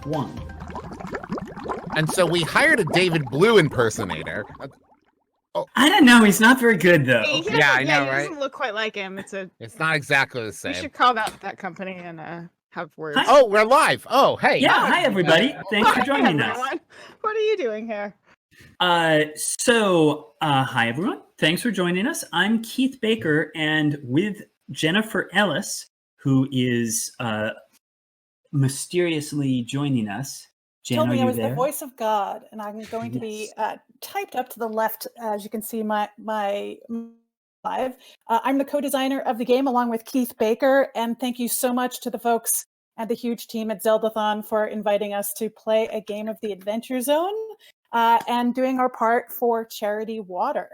1. And so we hired a David Blue impersonator. I don't know. He's not very good, though. He Yeah, I know, he right? doesn't look quite like him. It's not exactly the We same. should call that company and have words. Hi. Oh, we're live. Oh, hey. Yeah, hi, everybody. Thanks for Hi, joining us. everyone. What are you doing here? Hi, everyone. Thanks for joining us. I'm Keith Baker, and with Jennifer Ellis, who is mysteriously joining us. Jen, Told are me I you was there? the voice of God, and I'm going to be typed up to the left, as you can see my live. I'm the co-designer of the game along with Keith Baker, and thank you so much to the folks and the huge team at Zeldathon for inviting us to play a game of the Adventure Zone and doing our part for Charity Water.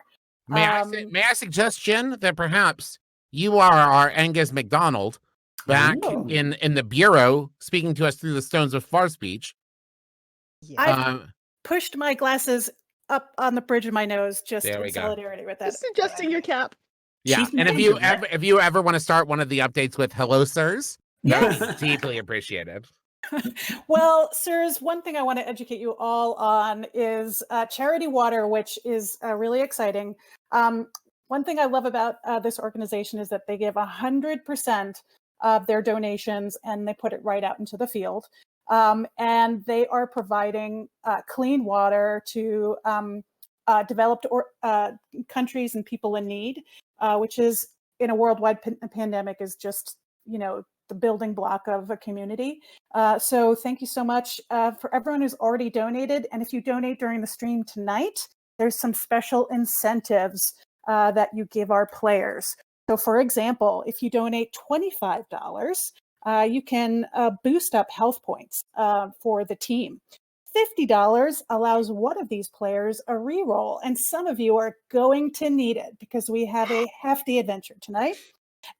May I suggest, Jen, that perhaps you are our Angus MacDonald back in the bureau, speaking to us through the stones of far speech. I've pushed my glasses up on the bridge of my nose just in solidarity with that. Just adjusting your cap. Yeah, and if you ever want to start one of the updates with "Hello, sirs," that's deeply appreciated. Well, sirs, one thing I want to educate you all on is Charity Water, which is really exciting. One thing I love about this organization is that they give 100% of their donations and they put it right out into the field. And they are providing clean water to developed countries and people in need, which is in a worldwide pandemic is just, the building block of a community. So thank you so much for everyone who's already donated. And if you donate during the stream tonight, there's some special incentives that you give our players. So for example, if you donate $25, you can boost up health points for the team. $50 allows one of these players a reroll, and some of you are going to need it because we have a hefty adventure tonight.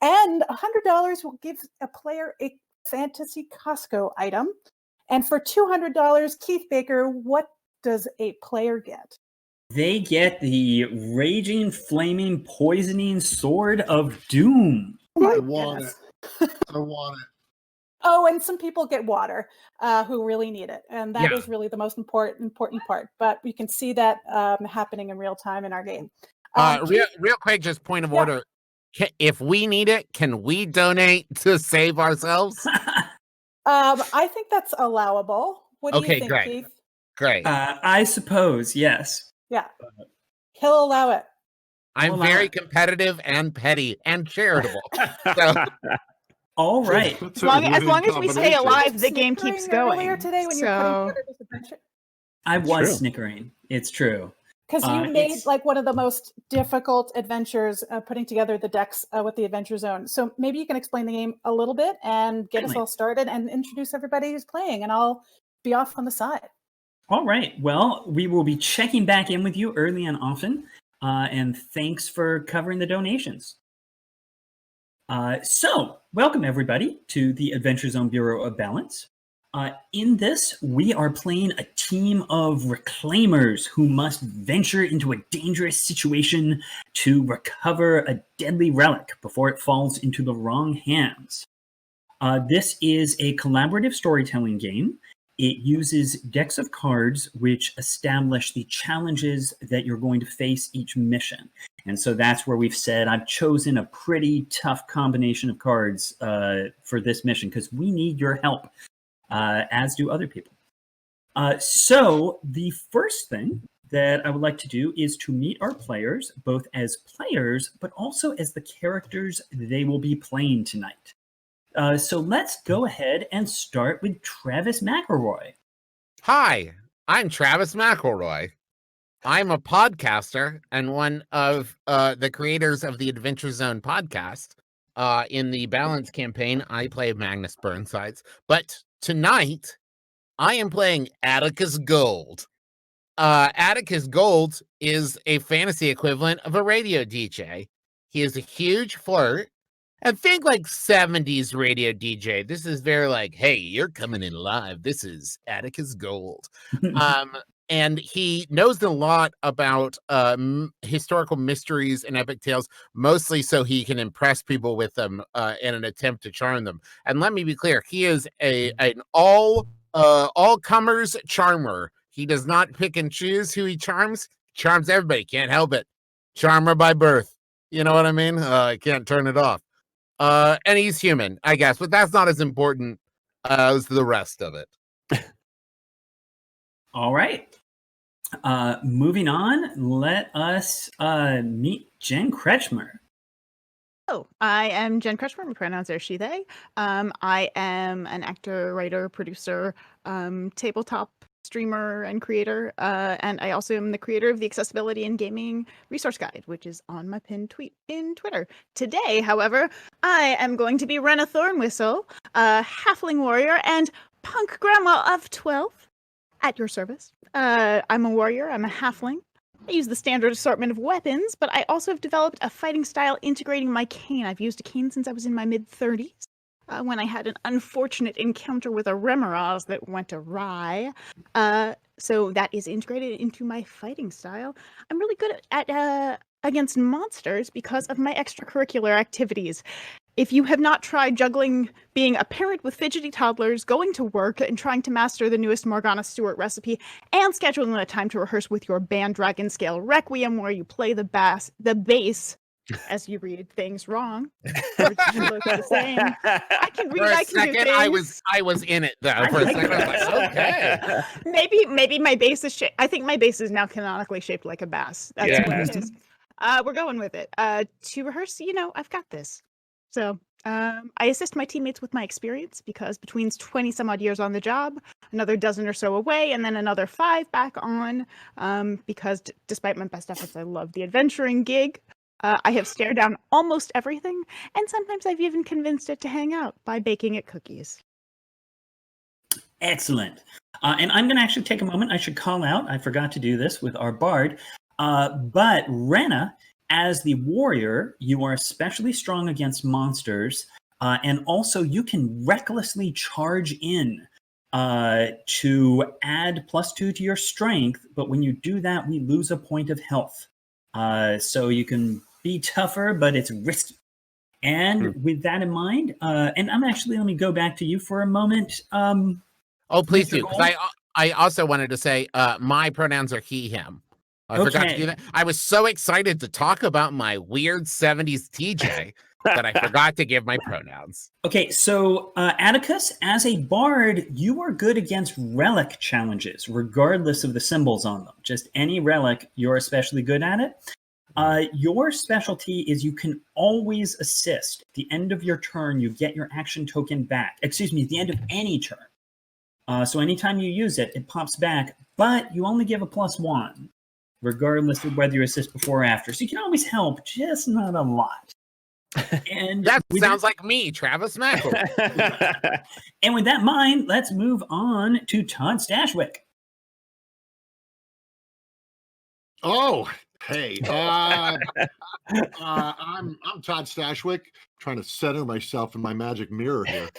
And $100 will give a player a fantasy Costco item. And for $200, Keith Baker, what does a player get? They get the Raging, Flaming, Poisoning Sword of Doom. Oh I want it. I want it. Oh, and some people get water who really need it. And that is really the most important part. But we can see that happening in real time in our game. Real quick, just point of order. If we need it, can we donate to save ourselves? I think that's allowable. What do you think, great. Keith? Great. I suppose, yes. Yeah. He'll allow it. I'm very competitive and petty and charitable. So. All right. As long as we stay alive, the game keeps going. Earlier today when you were putting together this adventure. I was snickering. It's true. Because you made like one of the most difficult adventures putting together the decks with the Adventure Zone. So maybe you can explain the game a little bit and get us all started and introduce everybody who's playing, and I'll be off on the side. All right. Well, we will be checking back in with you early and often. And thanks for covering the donations. So, welcome everybody to the Adventure Zone Bureau of Balance. In this, we are playing a team of reclaimers who must venture into a dangerous situation to recover a deadly relic before it falls into the wrong hands. This is a collaborative storytelling game. It uses decks of cards which establish the challenges that you're going to face each mission. And so that's where we've said, I've chosen a pretty tough combination of cards for this mission because we need your help. As do other people. So the first thing that I would like to do is to meet our players, both as players, but also as the characters they will be playing tonight. So let's go ahead and start with Travis McElroy. Hi, I'm Travis McElroy. I'm a podcaster and one of the creators of the Adventure Zone podcast. In the Balance campaign, I play Magnus Burnsides, but tonight, I am playing Atticus Gold. Atticus Gold is a fantasy equivalent of a radio DJ. He is a huge flirt. And think like 70s radio DJ. This is very like, hey, you're coming in live. This is Atticus Gold. And he knows a lot about historical mysteries and epic tales, mostly so he can impress people with them in an attempt to charm them. And let me be clear, he is an all all comers charmer. He does not pick and choose who he charms. Charms everybody. Can't help it. Charmer by birth. You know what I mean? I can't turn it off. And he's human, I guess, but that's not as important as the rest of it. All right. Moving on, let us meet Jen Kretschmer. Oh, I am Jen Kretschmer. My pronouns are she, they. I am an actor, writer, producer, tabletop streamer, and creator. And I also am the creator of the Accessibility in Gaming Resource Guide, which is on my pinned tweet in Twitter. Today, however, I am going to be Renna Thornwhistle, a halfling warrior and punk grandma of 12 at your service. I'm a warrior. I'm a halfling. I use the standard assortment of weapons, but I also have developed a fighting style integrating my cane. I've used a cane since I was in my mid-30s, when I had an unfortunate encounter with a Remoraz that went awry. So that is integrated into my fighting style. I'm really good at against monsters because of my extracurricular activities. If you have not tried juggling being a parent with fidgety toddlers, going to work, and trying to master the newest Morgana Stewart recipe, and scheduling a time to rehearse with your band Dragon Scale Requiem, where you play the bass, as you read things wrong, or look the same. I can read. For a I can do second, things. I was in it though. For a second, I was like, okay. Maybe my bass is shaped. I think my bass is now canonically shaped like a bass. That's what it is. We're going with it. To rehearse, I've got this. So I assist my teammates with my experience because between 20 some odd years on the job, another dozen or so away, and then another 5 back on, because despite my best efforts, I love the adventuring gig. I have stared down almost everything, and sometimes I've even convinced it to hang out by baking it cookies. Excellent. And I'm going to actually take a moment. I should call out, I forgot to do this with our bard, but Renna, as the warrior, you are especially strong against monsters, and also you can recklessly charge in to add +2 to your strength, but when you do that, we lose a point of health. So you can be tougher, but it's risky. And with that in mind, and I'm actually, let me go back to you for a moment. Oh, please Mr. do, because I also wanted to say my pronouns are he, him. I forgot to do that. I was so excited to talk about my weird 70s TJ that I forgot to give my pronouns. Okay, so Atticus, as a bard, you are good against relic challenges, regardless of the symbols on them. Just any relic, you're especially good at it. Your specialty is you can always assist. At the end of your turn, you get your action token back. Excuse me, at the end of any turn. So anytime you use it, it pops back, but you only give a +1, regardless of whether you assist before or after. So you can always help, just not a lot. And that sounds like me, Travis Mackle. And with that in mind, let's move on to Todd Stashwick. Oh, hey. I'm Todd Stashwick, trying to center myself in my magic mirror here.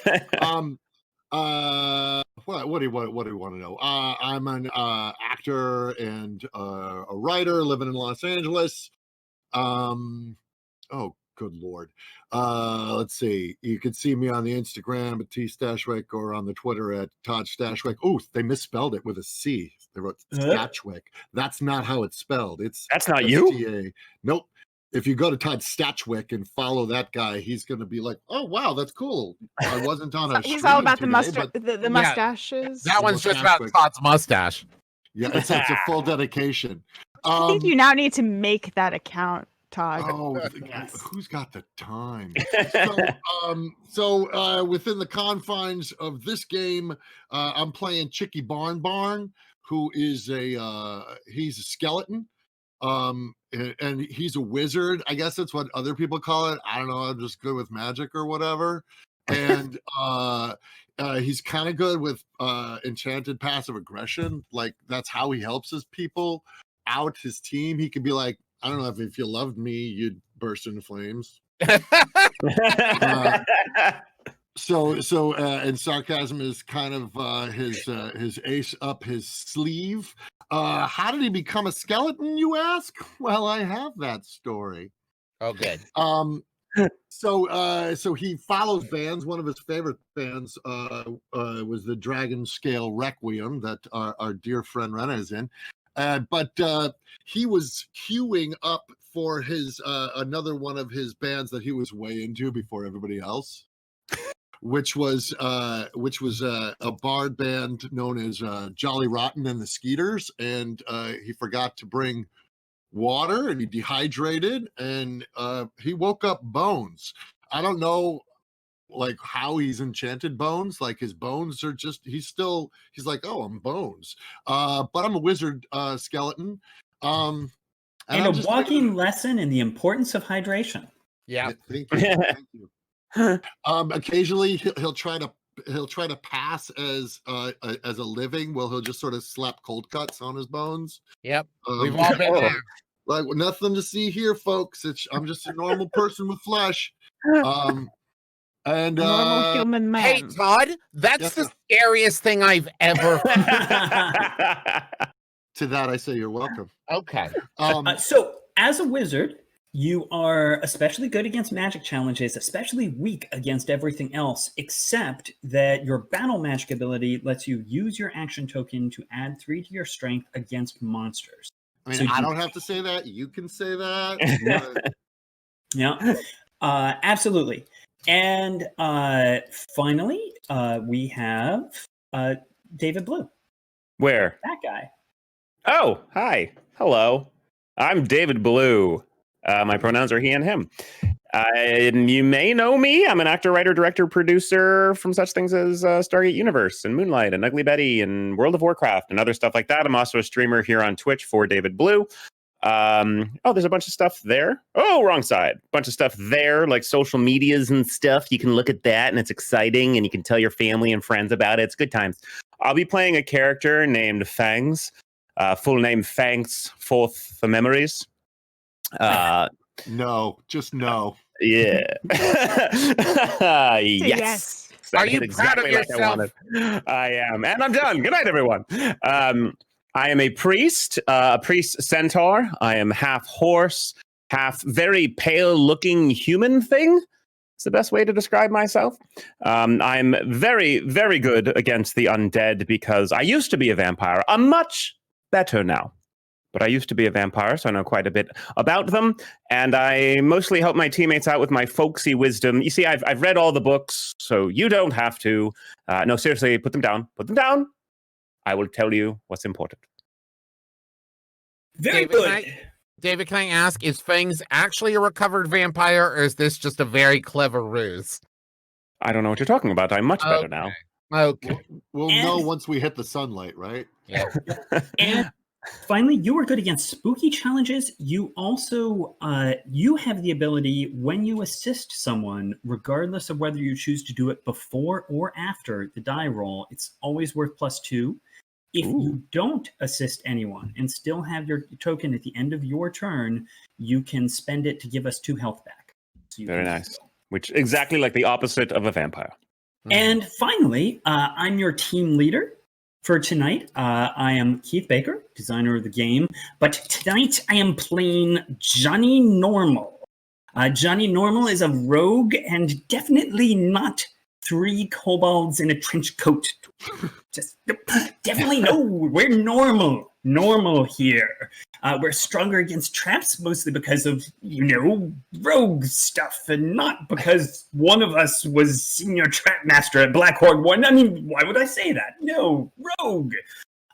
What do you want to know? I'm an actor and a writer living in Los Angeles. Oh, good Lord. Let's see. You can see me on the Instagram at T Stashwick or on the Twitter at Todd Stashwick. Oh, they misspelled it with a C. They wrote Stashwick. That's not how it's spelled. That's not you? Nope. If you go to Todd Stashwick and follow that guy, he's going to be like, "Oh wow, that's cool." I wasn't on a. He's all about today, the mustaches. That one's just about Todd's mustache. Yeah, it's a full dedication. I think you now need to make that account, Todd. Oh, who's got the time? So within the confines of this game, I'm playing Chicky Barn, who is he's a skeleton. And he's a wizard. I guess that's what other people call it. I don't know. I'm just good with magic or whatever. And he's kind of good with enchanted passive aggression. Like that's how he helps his people out, his team. He can be like, I don't know, if you loved me, you'd burst into flames. And sarcasm is kind of his ace up his sleeve. How did he become a skeleton, you ask? Well, I have that story. Oh, good. So he follows bands. One of his favorite bands was the Dragon Scale Requiem that our dear friend Rena is in. But he was queuing up for his another one of his bands that he was way into before everybody else, which was a bard band known as Jolly Rotten and the Skeeters, and he forgot to bring water and he dehydrated and he woke up Bones. I don't know like how he's enchanted Bones, like his bones are just he's like, oh, I'm Bones, but I'm a wizard skeleton, and And I'm a just walking lesson in the importance of hydration. Yeah. thank you. Occasionally he'll try to pass as a living. Well, he'll just sort of slap cold cuts on his bones. Yep. We've all been there. Like, nothing to see here, folks. I'm just a normal person with flesh. And Normal human man. Hey, Todd, that's the scariest thing I've ever heard. To that I say you're welcome. Okay. So, as a wizard, you are especially good against magic challenges, especially weak against everything else, except that your battle magic ability lets you use your action token to add 3 to your strength against monsters. I mean, So I you- don't have to say that. You can say that. Yeah, absolutely. And finally, we have David Blue, Where? that guy. Oh, hi. Hello. I'm David Blue. My pronouns are he and him. You may know me. I'm an actor, writer, director, producer from such things as Stargate Universe and Moonlight and Ugly Betty and World of Warcraft and other stuff like that. I'm also a streamer here on Twitch for David Blue. There's a bunch of stuff there. Oh, wrong side. Bunch of stuff there, like social medias and stuff. You can look at that and it's exciting and you can tell your family and friends about it. It's good times. I'll be playing a character named Fangs. Full name Fangs, Fourth for Memories. No, just no. Yeah. Yes. Are you proud of yourself? I am. And I'm done. Good night, everyone. I am a priest centaur. I am half horse, half very pale looking human thing. It's the best way to describe myself. I'm very, very good against the undead because I used to be a vampire. I'm much better now. But I used to be a vampire, so I know quite a bit about them. And I mostly help my teammates out with my folksy wisdom. You see, I've read all the books, so you don't have to. No, seriously, put them down. Put them down. I will tell you what's important. Very David, good. David, can I ask, is Fangs actually a recovered vampire, or is this just a very clever ruse? I don't know what you're talking about. I'm much better now. Okay. We'll know once we hit the sunlight, right? Yeah. And finally, you are good against spooky challenges. You also you have the ability when you assist someone, regardless of whether you choose to do it before or after the die roll, it's always worth +2. If you don't assist anyone and still have your token at the end of your turn, you can spend it to give us 2 health back. So Very nice. Which exactly like the opposite of a vampire. And finally, I'm your team leader for tonight. I am Keith Baker, designer of the game, but tonight I am playing Johnny Normal. Johnny Normal is a rogue and definitely not 3 kobolds in a trench coat. Just definitely no, we're normal here. We're stronger against traps mostly because of, rogue stuff and not because one of us was senior trap master at Blackhorn 1. I mean, why would I say that? No, rogue.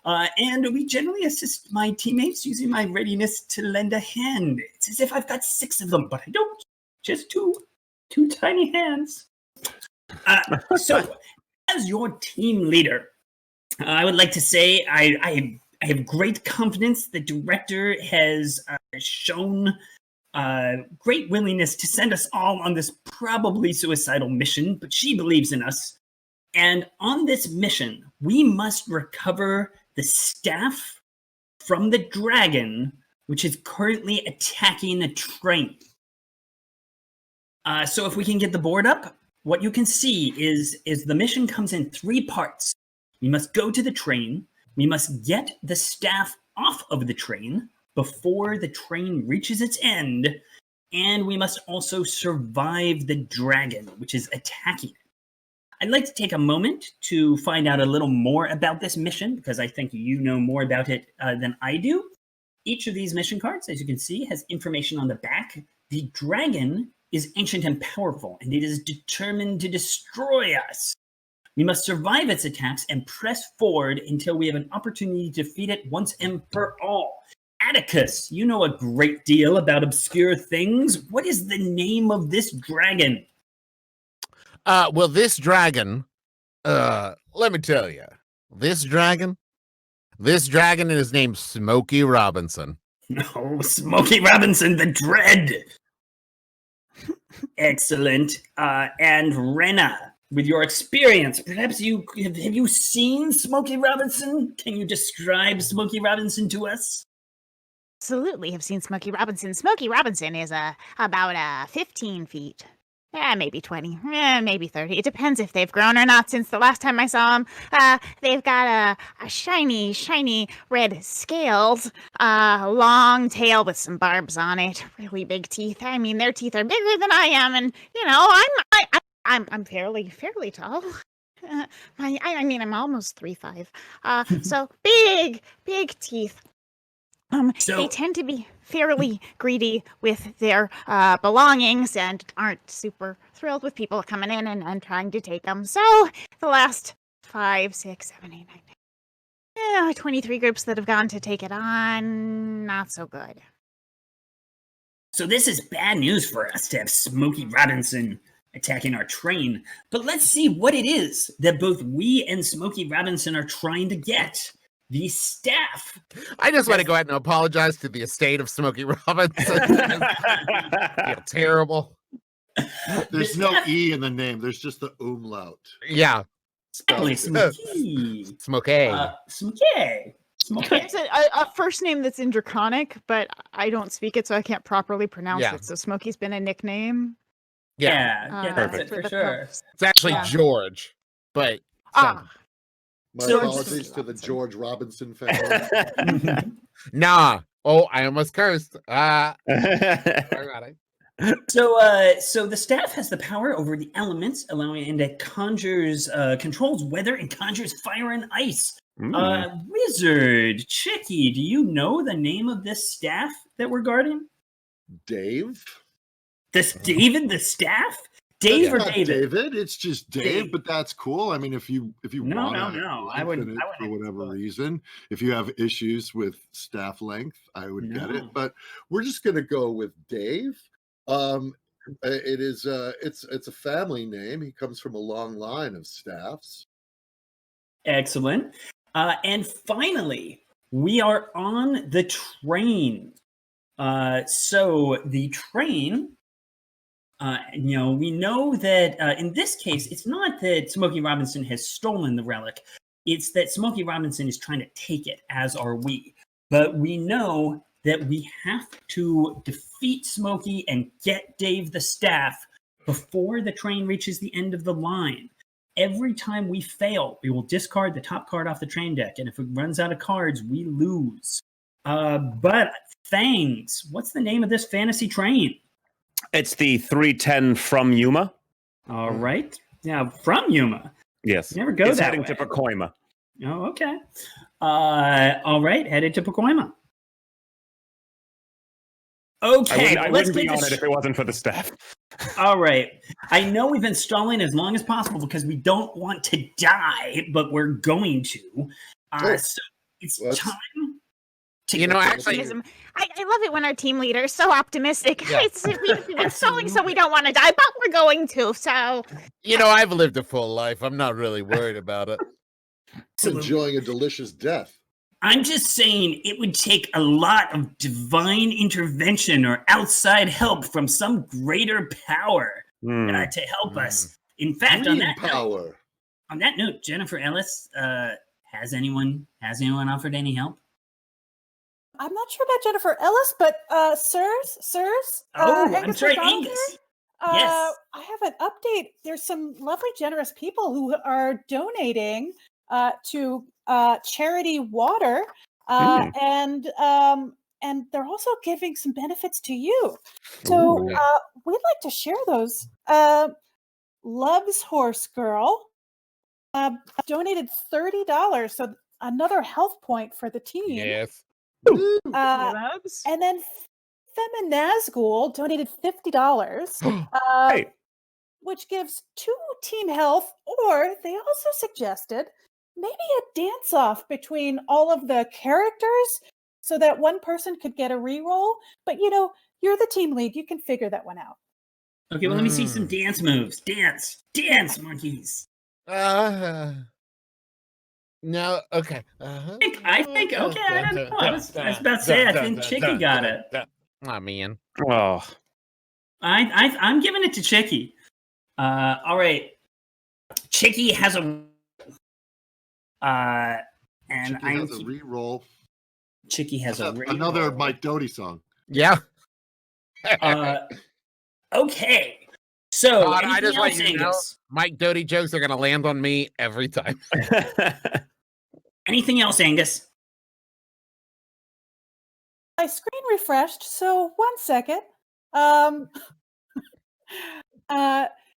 And we generally assist my teammates using my readiness to lend a hand. It's as if I've got 6 of them, but I don't. Just two tiny hands. So, as your team leader, I would like to say I have great confidence. The director has shown great willingness to send us all on this probably suicidal mission, but she believes in us. And on this mission, we must recover the staff from the dragon, which is currently attacking the train. So if we can get the board up, what you can see is the mission comes in 3 parts. We must go to the train. We must get the staff off of the train before the train reaches its end. and we must also survive the dragon, which is attacking it. I'd like to take a moment to find out a little more about this mission, because I think you know more about it than I do. Each of these mission cards, as you can see, has information on the back. The dragon is ancient and powerful, and it is determined to destroy us. We must survive its attacks and press forward until we have an opportunity to defeat it once and for all. Atticus, you know a great deal about obscure things. What is the name of this dragon? Well, this dragon, let me tell you, this dragon is named Smokey Robinson. No, Smokey Robinson, the Dread. Excellent. And Renna, with your experience, perhaps have you seen Smokey Robinson? Can you describe Smokey Robinson to us? Absolutely have seen Smokey Robinson. Smokey Robinson is about 15 feet. Maybe 20, maybe 30. It depends if they've grown or not since the last time I saw them. They've got a shiny red scales, long tail with some barbs on it, really big teeth. I mean, their teeth are bigger than I am, and you know, I'm fairly tall. I mean, I'm almost 3'5". So big teeth. They tend to be fairly greedy with their belongings and aren't super thrilled with people coming in and trying to take them. So the last 5, 6, 7, 8, 9, 23 groups that have gone to take it on, not so good. So this is bad news for us to have Smokey Robinson attacking our train. But let's see what it is that both we and Smokey Robinson are trying to get. The staff. I just want to go ahead and apologize to the estate of Smokey Robinson. I feel terrible. There's no E in the name. There's just the umlaut. Yeah. Smokey. Smokey. Smokey. It's a first name that's in Draconic, but I don't speak it, so I can't properly pronounce it. So Smokey's been a nickname. Yeah, that's it for sure. It's actually George, but my apologies to the George Robinson family. Nah. Oh, I almost cursed. So the staff has the power over the elements, allowing it to controls weather and conjures fire and ice. Wizard Chicky, do you know the name of this staff that we're guarding? Dave? David the staff? Dave or David? David, it's just Dave, but that's cool. I mean, if you want no, I wouldn't for whatever reason. If you have issues with staff length, I would get it. But we're just gonna go with Dave. It is it's a family name. He comes from a long line of staffs. Excellent. And finally, we are on the train. So the train. We know that in this case, it's not that Smokey Robinson has stolen the relic. It's that Smokey Robinson is trying to take it, as are we. But we know that we have to defeat Smokey and get Dave the staff before the train reaches the end of the line. Every time we fail, we will discard the top card off the train deck. And if it runs out of cards, we lose. But Fangs, what's the name of this fantasy train? It's the 310 from Yuma. All right. Yeah, from Yuma. Yes. Never go it's that heading way. to Pacoima. Oh, okay. All right, headed to Pacoima. Okay, I wouldn't be on it if it wasn't for the staff. All right. I know we've been stalling as long as possible because we don't want to die, but we're going to. So it's time. Actually, I love it when our team leader is so optimistic. Yeah. We've been stalling, so we don't want to die, but we're going to. So, I've lived a full life. I'm not really worried about it. Enjoying a delicious death. I'm just saying it would take a lot of divine intervention or outside help from some greater power to help us. In fact, on that note, Jennifer Ellis, has anyone offered any help? I'm not sure about Jennifer Ellis, but sirs. I'm sorry, Angus. Yes. I have an update. There's some lovely, generous people who are donating to charity water, and and they're also giving some benefits to you. So Ooh. we'd like to share those. Loves Horse Girl donated $30, so another health point for the team. Yes. Loves. And then Feminazgul donated $50, Hey. which gives 2 team health, or they also suggested maybe a dance-off between all of the characters so that one person could get a reroll. But, you're the team lead. You can figure that one out. Okay, well, let me see some dance moves. Dance, monkeys. No, okay. I think, okay, I don't know. I was about to say, I think Chicky got it. Oh, man. Oh, I'm giving it to Chicky. All right. Chicky has a and Chicky has a re-roll. Chicky has a Another Mike Doty song. Yeah. Okay. So God, I just anything want else, you to know, Angus? Mike Doty jokes are going to land on me every time. Anything else, Angus? My screen refreshed, so 1 second.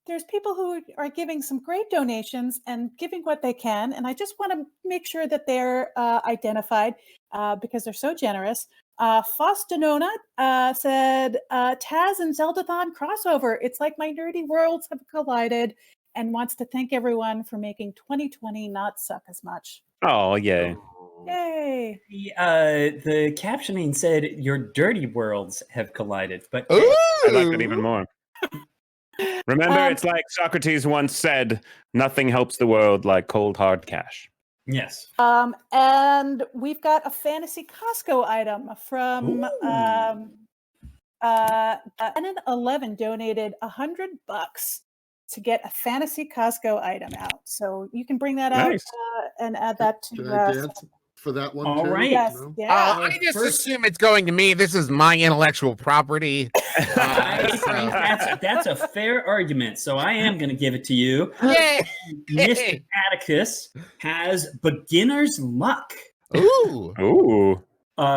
There's people who are giving some great donations and giving what they can, and I just want to make sure that they're identified because they're so generous. Faustinona said, Taz and Zeldathon crossover. It's like my nerdy worlds have collided, and wants to thank everyone for making 2020 not suck as much. oh, yay. Yay! The captioning said your dirty worlds have collided, but Ooh! I like that even more. Remember, it's like Socrates once said, nothing helps the world like cold hard cash. yes. And we've got a fantasy Costco item from Annan 11 donated $100 to get a fantasy Costco item out. So you can bring that out Nice. and add that to. Can I dance for that one All too? right. Yes, No? yeah. I just assume it's going to me. This is my intellectual property. I think that's a fair argument. So I am going to give it to you. Yay! Mr. Atticus has beginner's luck. Ooh. Ooh.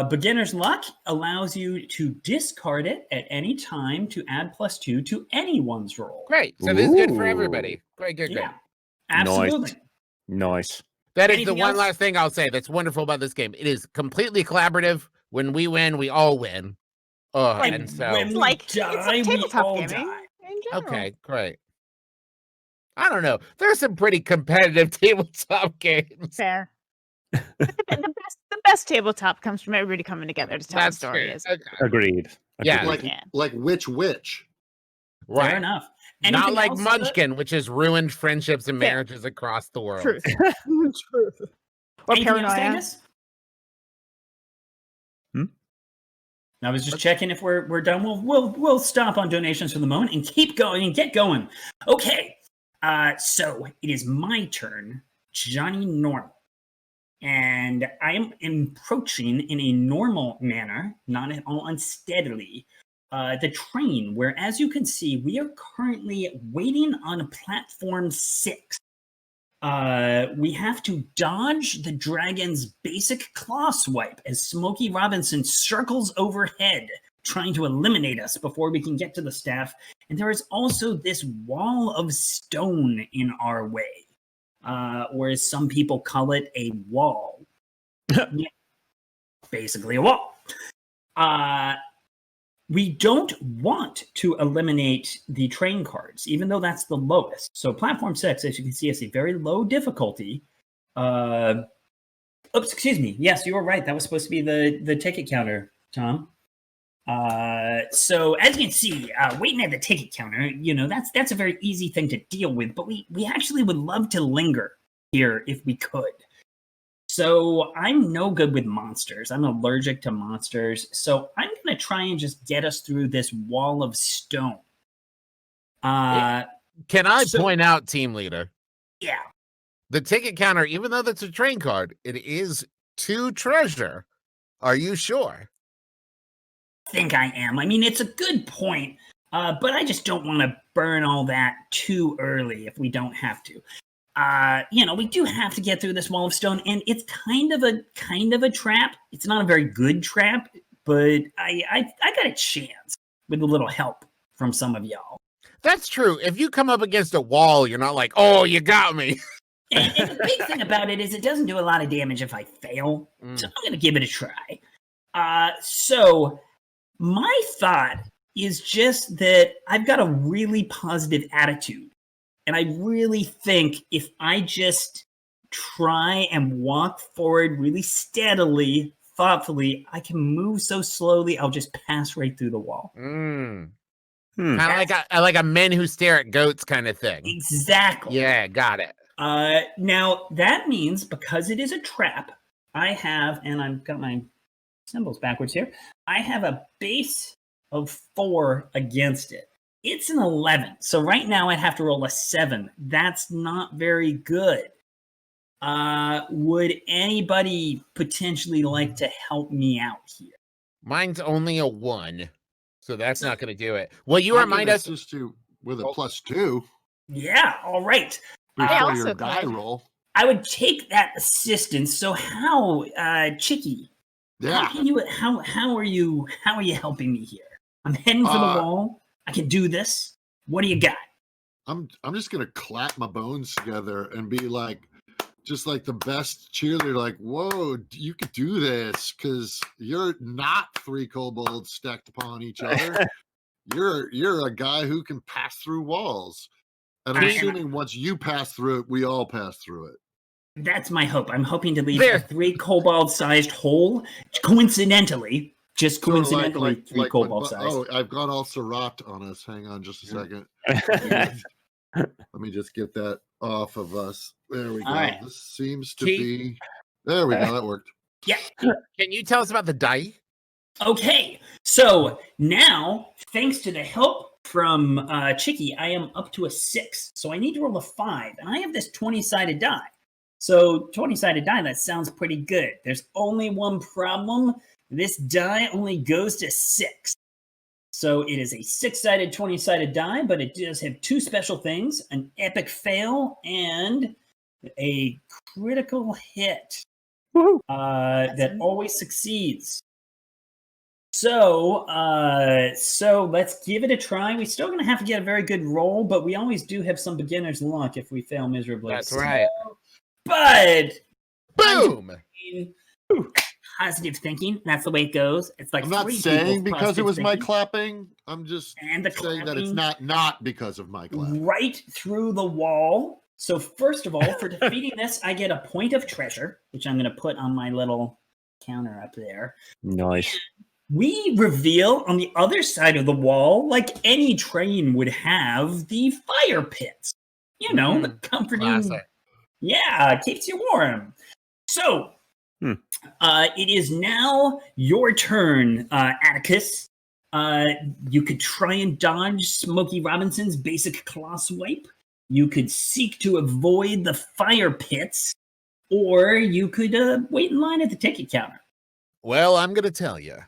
Beginner's luck allows you to discard it at any time to add +2 to anyone's roll. Great. So this is good for Ooh. everybody. Great, good, great. Yeah, absolutely. Nice. That is Anything the one else? last thing I'll say that's wonderful about this game. It is completely collaborative. When we win, we all win. Like, And so, when we Like, die, it's like we tabletop all gaming die. in general. okay, great. I don't know. There's some pretty competitive tabletop games. Fair. But the best tabletop comes from everybody coming together to tell a story. fair. Is Okay. Agreed. Yeah. Agreed. Like which? Fair Right. enough. Not Anything like else? Munchkin, which has ruined friendships and Fair. marriages across the world. truth. Truth. Or Anything else, paranoia. Angus? Hmm? I was just checking if we're done. We'll stop on donations for the moment and keep going and get going. Okay. So it is my turn, Johnny Normal. And I am approaching in a normal manner, not at all unsteadily, the train, where, as you can see, we are currently waiting on platform 6. We have to dodge the dragon's basic claw swipe as Smokey Robinson circles overhead, trying to eliminate us before we can get to the staff. And there is also this wall of stone in our way. Or as some people call it, a wall. Yeah, basically a wall. We don't want to eliminate the train cards, even though that's the lowest. So platform 6, as you can see, is a very low difficulty. Oops, excuse me. Yes, you were right. That was supposed to be the ticket counter, Tom. So as you can see, waiting at the ticket counter, that's a very easy thing to deal with, but we actually would love to linger here if we could. So I'm no good with monsters. I'm allergic to monsters. So I'm going to try and just get us through this wall of stone. Can I point out, team leader? Yeah. The ticket counter, even though that's a train card, it is to treasure. Are you sure? I think I am. I mean, it's a good point, but I just don't want to burn all that too early if we don't have to. We do have to get through this wall of stone, and it's kind of a trap. It's not a very good trap, but I got a chance with a little help from some of y'all. That's true. If you come up against a wall, you're not like, oh, you got me. And the big thing about it is it doesn't do a lot of damage if I fail. So I'm going to give it a try. So my thought is just that I've got a really positive attitude. And I really think if I just try and walk forward really steadily, thoughtfully, I can move so slowly, I'll just pass right through the wall. Kind of like a men who stare at goats kind of thing. Exactly. Yeah, got it. Now, that means because it is a trap, I have, and I've got my symbols backwards here, I have a base of 4 against it. It's an 11. So right now I'd have to roll a 7. That's not very good. Would anybody potentially like to help me out here? Mine's only a 1, so that's not going to do it. Well, you remind us with a +2. Yeah, all right. Before your die roll. I would take that assistance. So how, Chicky? Yeah. How are you helping me here? I'm heading for the wall. I can do this. What do you got? I'm just gonna clap my bones together and be like, just like the best cheerleader. Like, whoa, you could do this because you're not 3 kobolds stacked upon each other. You're a guy who can pass through walls. And I'm assuming once you pass through it, we all pass through it. That's my hope. I'm hoping to leave a 3 kobold-sized hole. Coincidentally, just coincidentally, 3 kobold-sized. Oh, I've got all Syrah on us. Hang on just a second. Let me just get that off of us. There we go. Right. This seems to be... There we go. That worked. Yeah. Can you tell us about the die? Okay. So now, thanks to the help from Chicky, I am up to a 6. So I need to roll a 5. And I have this 20-sided die. So 20-sided die, that sounds pretty good. There's only one problem. This die only goes to 6. So it is a 6-sided, 20-sided die, but it does have 2 special things, an epic fail and a critical hit that always succeeds. So let's give it a try. We're still going to have to get a very good roll, but we always do have some beginner's luck if we fail miserably. That's right. But boom! Positive thinking. That's the way it goes. It's like I'm not saying because it was my clapping. I'm just saying that it's not because of my clapping. Right through the wall. So first of all, for defeating this, I get a point of treasure, which I'm going to put on my little counter up there. Nice. We reveal on the other side of the wall, like any train would have, the fire pits. You know, the comforting. Classic. Yeah, it keeps you warm. So, it is now your turn, Atticus. You could try and dodge Smokey Robinson's basic claw swipe. You could seek to avoid the fire pits, or you could wait in line at the ticket counter. Well, I'm going to tell you,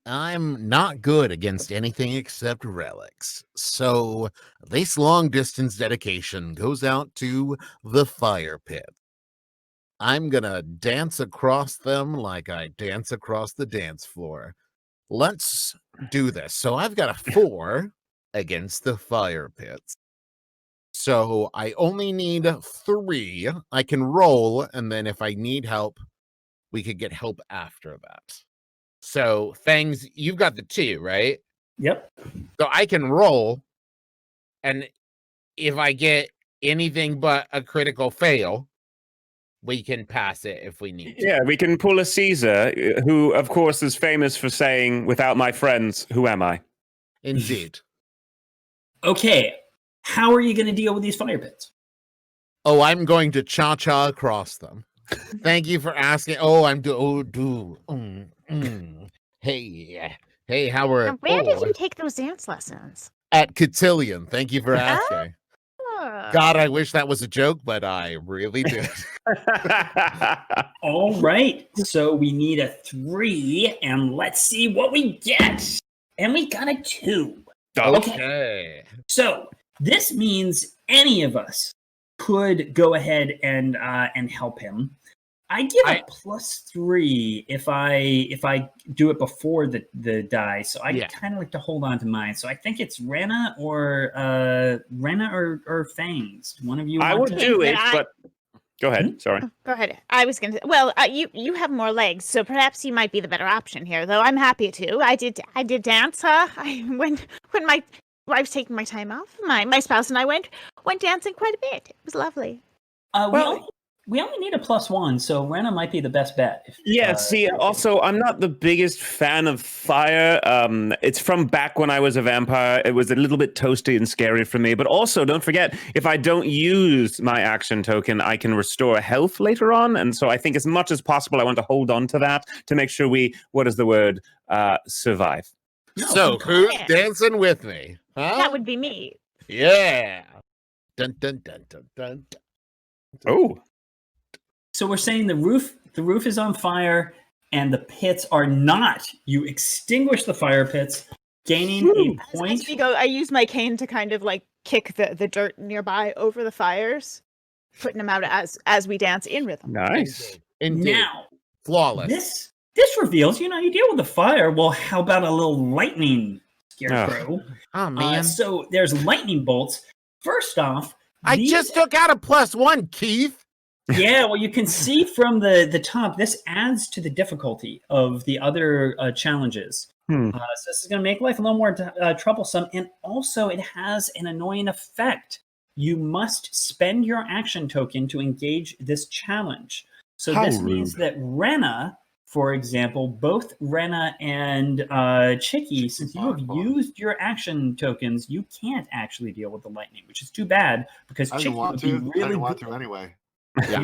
I'm not good against anything except relics. So this long distance dedication goes out to the fire pit. I'm going to dance across them like I dance across the dance floor. Let's do this. So I've got a 4 against the fire pits. So I only need 3. I can roll, and then if I need help, we could get help after that. So, Fangs, you've got the 2, right? Yep. So I can roll, and if I get anything but a critical fail, we can pass it if we need to. Yeah, we can pull a Caesar, who, of course, is famous for saying, without my friends, who am I? Indeed. Okay, how are you going to deal with these fire pits? Oh, I'm going to cha-cha across them. Thank you for asking. Oh, I'm Hey, Howard. And where did you take those dance lessons? At Cotillion. Thank you for asking. Oh. God, I wish that was a joke, but I really did. All right, so we need a 3, and let's see what we get. And we got a 2. Okay. So this means any of us could go ahead and help him. I give a +3 if I do it before the die. So I kind of like to hold on to mine. So I think it's Rena or Fangs. One of you. I would do it, but go ahead. Sorry. Go ahead. I was going to. Well, you have more legs, so perhaps you might be the better option here. Though I'm happy to. I did dance. When my wife's taking my time off, my spouse and I went dancing quite a bit. It was lovely. We only need a +1, so Rena might be the best bet. Also, I'm not the biggest fan of fire. It's from back when I was a vampire. It was a little bit toasty and scary for me. But also, don't forget, if I don't use my action token, I can restore health later on. And so I think as much as possible, I want to hold on to that to make sure we, survive. So, who's dancing with me? Huh? That would be me. Yeah. Dun, dun, dun, dun, dun. Oh. So we're saying the roof is on fire and the pits are not. You extinguish the fire pits, gaining a point. As we go, I use my cane to kind of like kick the dirt nearby over the fires, putting them out as we dance in rhythm. Nice. Indeed. Now, flawless. This reveals, you deal with the fire. Well, how about a little lightning, Scarecrow? Oh man. So there's lightning bolts. First off, I just took out a +1, Keith. Yeah, well, you can see from the top, this adds to the difficulty of the other challenges. So this is going to make life a little more troublesome. And also, it has an annoying effect. You must spend your action token to engage this challenge. So this means that Rena, for example, both Rena and Chicky, since you have used your action tokens, you can't actually deal with the lightning, which is too bad because Chicky would be really I didn't want to anyway. Yeah.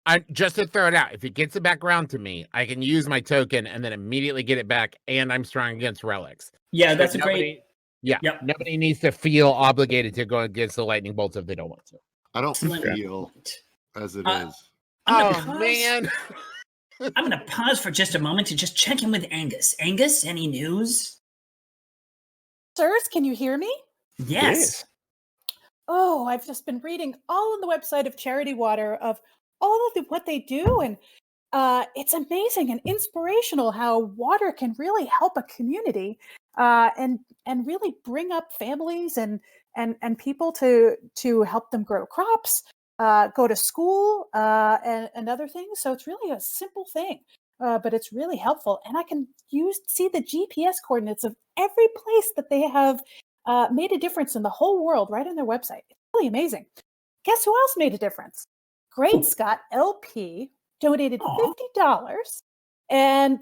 I just to throw it out, if it gets it back around to me, I can use my token and then immediately get it back, and I'm strong against relics. Yeah, So that's a great. Yeah. Yep. Nobody needs to feel obligated to go against the lightning bolts if they don't want to. I don't feel as it is. Man. I'm going to pause for just a moment to just check in with Angus. Angus, any news? Sirs, can you hear me? Yes. Oh, I've just been reading all on the website of Charity Water of all of what they do, and it's amazing and inspirational how water can really help a community and really bring up families and people to help them grow crops, go to school, and other things. So it's really a simple thing, but it's really helpful, and I can see the GPS coordinates of every place that they have made a difference in the whole world right on their website. It's really amazing. Guess who else made a difference? Great Scott LP donated $50, and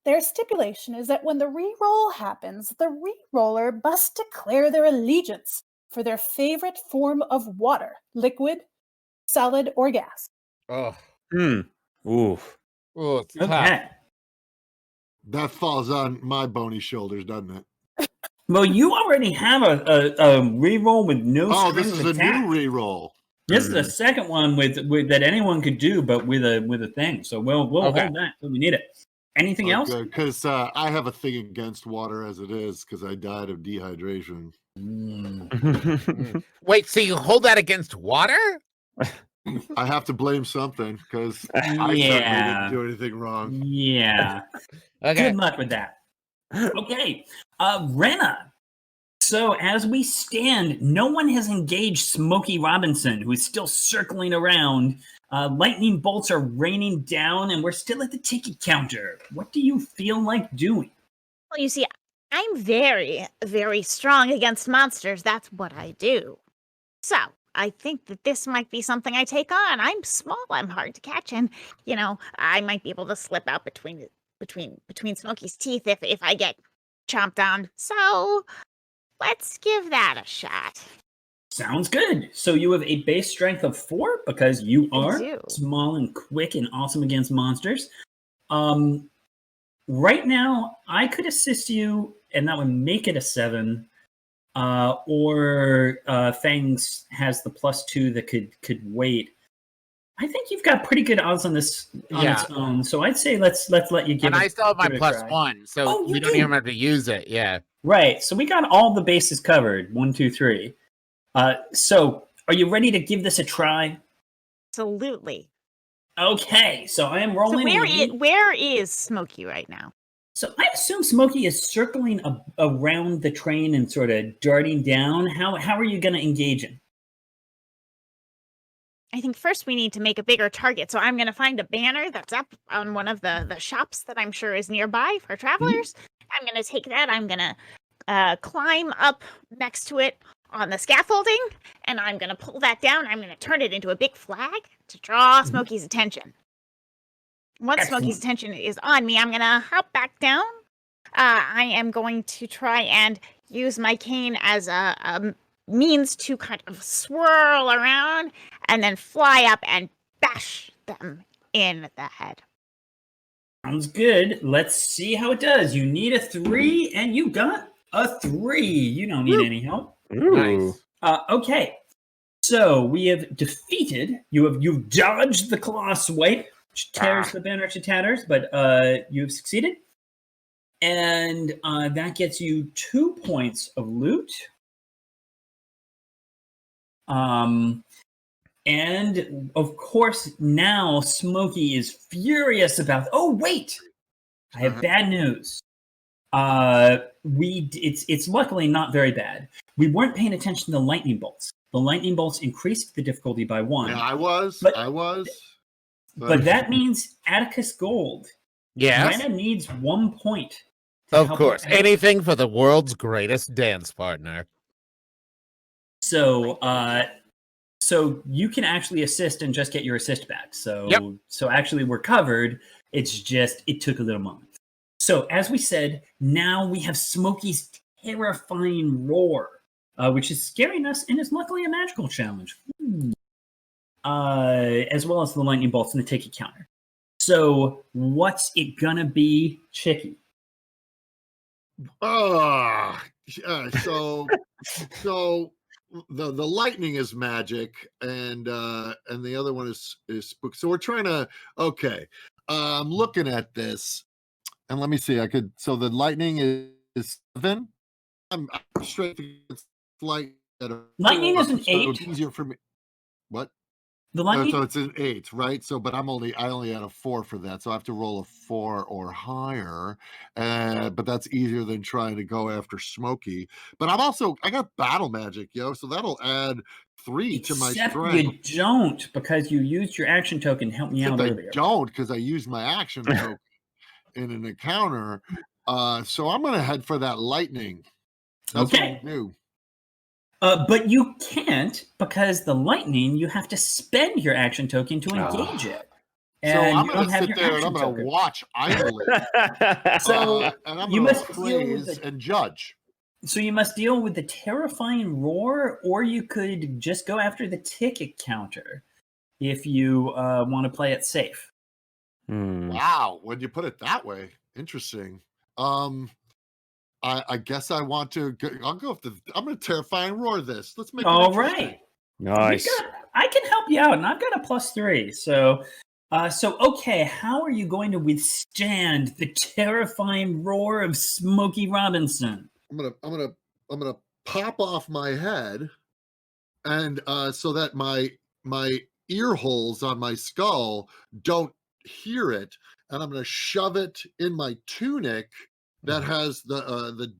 their stipulation is that when the re-roll happens, the re-roller must declare their allegiance for their favorite form of water, liquid, solid, or gas. Oh. Oof. Oh, it's tough. Okay. That falls on my bony shoulders, doesn't it? Well, you already have a re-roll with no strings this is attached. a new re-roll. This is the second one with that anyone could do, but with a thing. So we'll hold that when we need it. Anything else? Because I have a thing against water as it is because I died of dehydration. Wait, so you hold that against water? I have to blame something because I certainly didn't do anything wrong. Yeah. Okay. Good luck with that. Okay. Rena. So as we stand, no one has engaged Smokey Robinson, who is still circling around. Lightning bolts are raining down, and we're still at the ticket counter. What do you feel like doing? Well, you see, I'm very, very strong against monsters. That's what I do. So I think that this might be something I take on. I'm small. I'm hard to catch, and I might be able to slip out between Smokey's teeth if I get chomped on. So let's give that a shot. Sounds good. So you have a base strength of 4 because you are do. small and quick and awesome against monsters. Right now, I could assist you, and that would make it a 7. Or Fangs has the +2 that could wait. I think you've got pretty good odds on this on its own. So I'd say let's let you give and it. I still have my give it a try. +1, so we don't even have to use it. Yeah. Right. So we got all the bases covered. 1, 2, 3. So are you ready to give this a try? Absolutely. Okay, so I am So rolling. where is Smokey right now? So I assume Smokey is circling around the train and sort of darting down. How are you going to engage him? I think first we need to make a bigger target. So I'm going to find a banner that's up on one of the shops that I'm sure is nearby for travelers. I'm going to take that. I'm going to climb up next to it on the scaffolding, and I'm going to pull that down. I'm going to turn it into a big flag to draw Smokey's attention. Once Excellent. Smokey's attention is on me, I'm going to hop back down. I am going to try and use my cane as a means to kind of swirl around and then fly up and bash them in the head. Sounds good. Let's see how it does. You need a 3, and you got a 3. You don't need any help. Ooh. Nice. Okay. So we have defeated. You've dodged the claw swipe, which tears the banner to tatters, but you've succeeded. And that gets you 2 points of loot. And of course, now Smokey is furious about. Oh wait, I have bad news. It's luckily not very bad. We weren't paying attention to the lightning bolts. The lightning bolts increased the difficulty by 1. Yeah, I was. But that means Atticus Gold. Yes, Brenna needs 1 point. to of help course. out. Anything for the world's greatest dance partner. So, so you can actually assist and just get your assist back. So, Yep. so actually we're covered. It's just it took a little moment. So, as we said, now we have Smokey's terrifying roar, which is scaring us and is luckily a magical challenge, as well as the lightning bolts and the ticket counter. So, what's it gonna be, Chicky? So the lightning is magic, and the other one is spook. So we're trying to. Okay, I'm looking at this, and let me see. So the lightning is 7. I'm straight against light. Lightning is an So 8. it's easier for me. What? The lightning. So it's an 8, right? So, but I only had a 4 for that, so I have to roll a 4 or higher. But that's easier than trying to go after Smokey. But I got battle magic, so that'll add 3 to my Except strength. you don't, because you used your action token to help me out Except I earlier. don't, because I used my action token in an encounter. So I'm gonna head for that lightning. That's Okay. what I do. But you can't, because the lightning, you have to spend your action token to engage it. So And I'm you gonna don't have sit your there and action I'm gonna token. watch idly. So And I'm you gonna must deal with praise the, and judge. so you must deal with the terrifying roar, or you could just go after the ticket counter if you want to play it safe. Wow, when you put it that way, interesting. I guess I want to. I'll go with I'm going to terrifying roar this. Let's make it All interesting. right. Nice. I can help you out, and I've got a +3. So, okay, how are you going to withstand the terrifying roar of Smokey Robinson? I'm gonna pop off my head, and so that my ear holes on my skull don't hear it, and I'm gonna shove it in my tunic that has the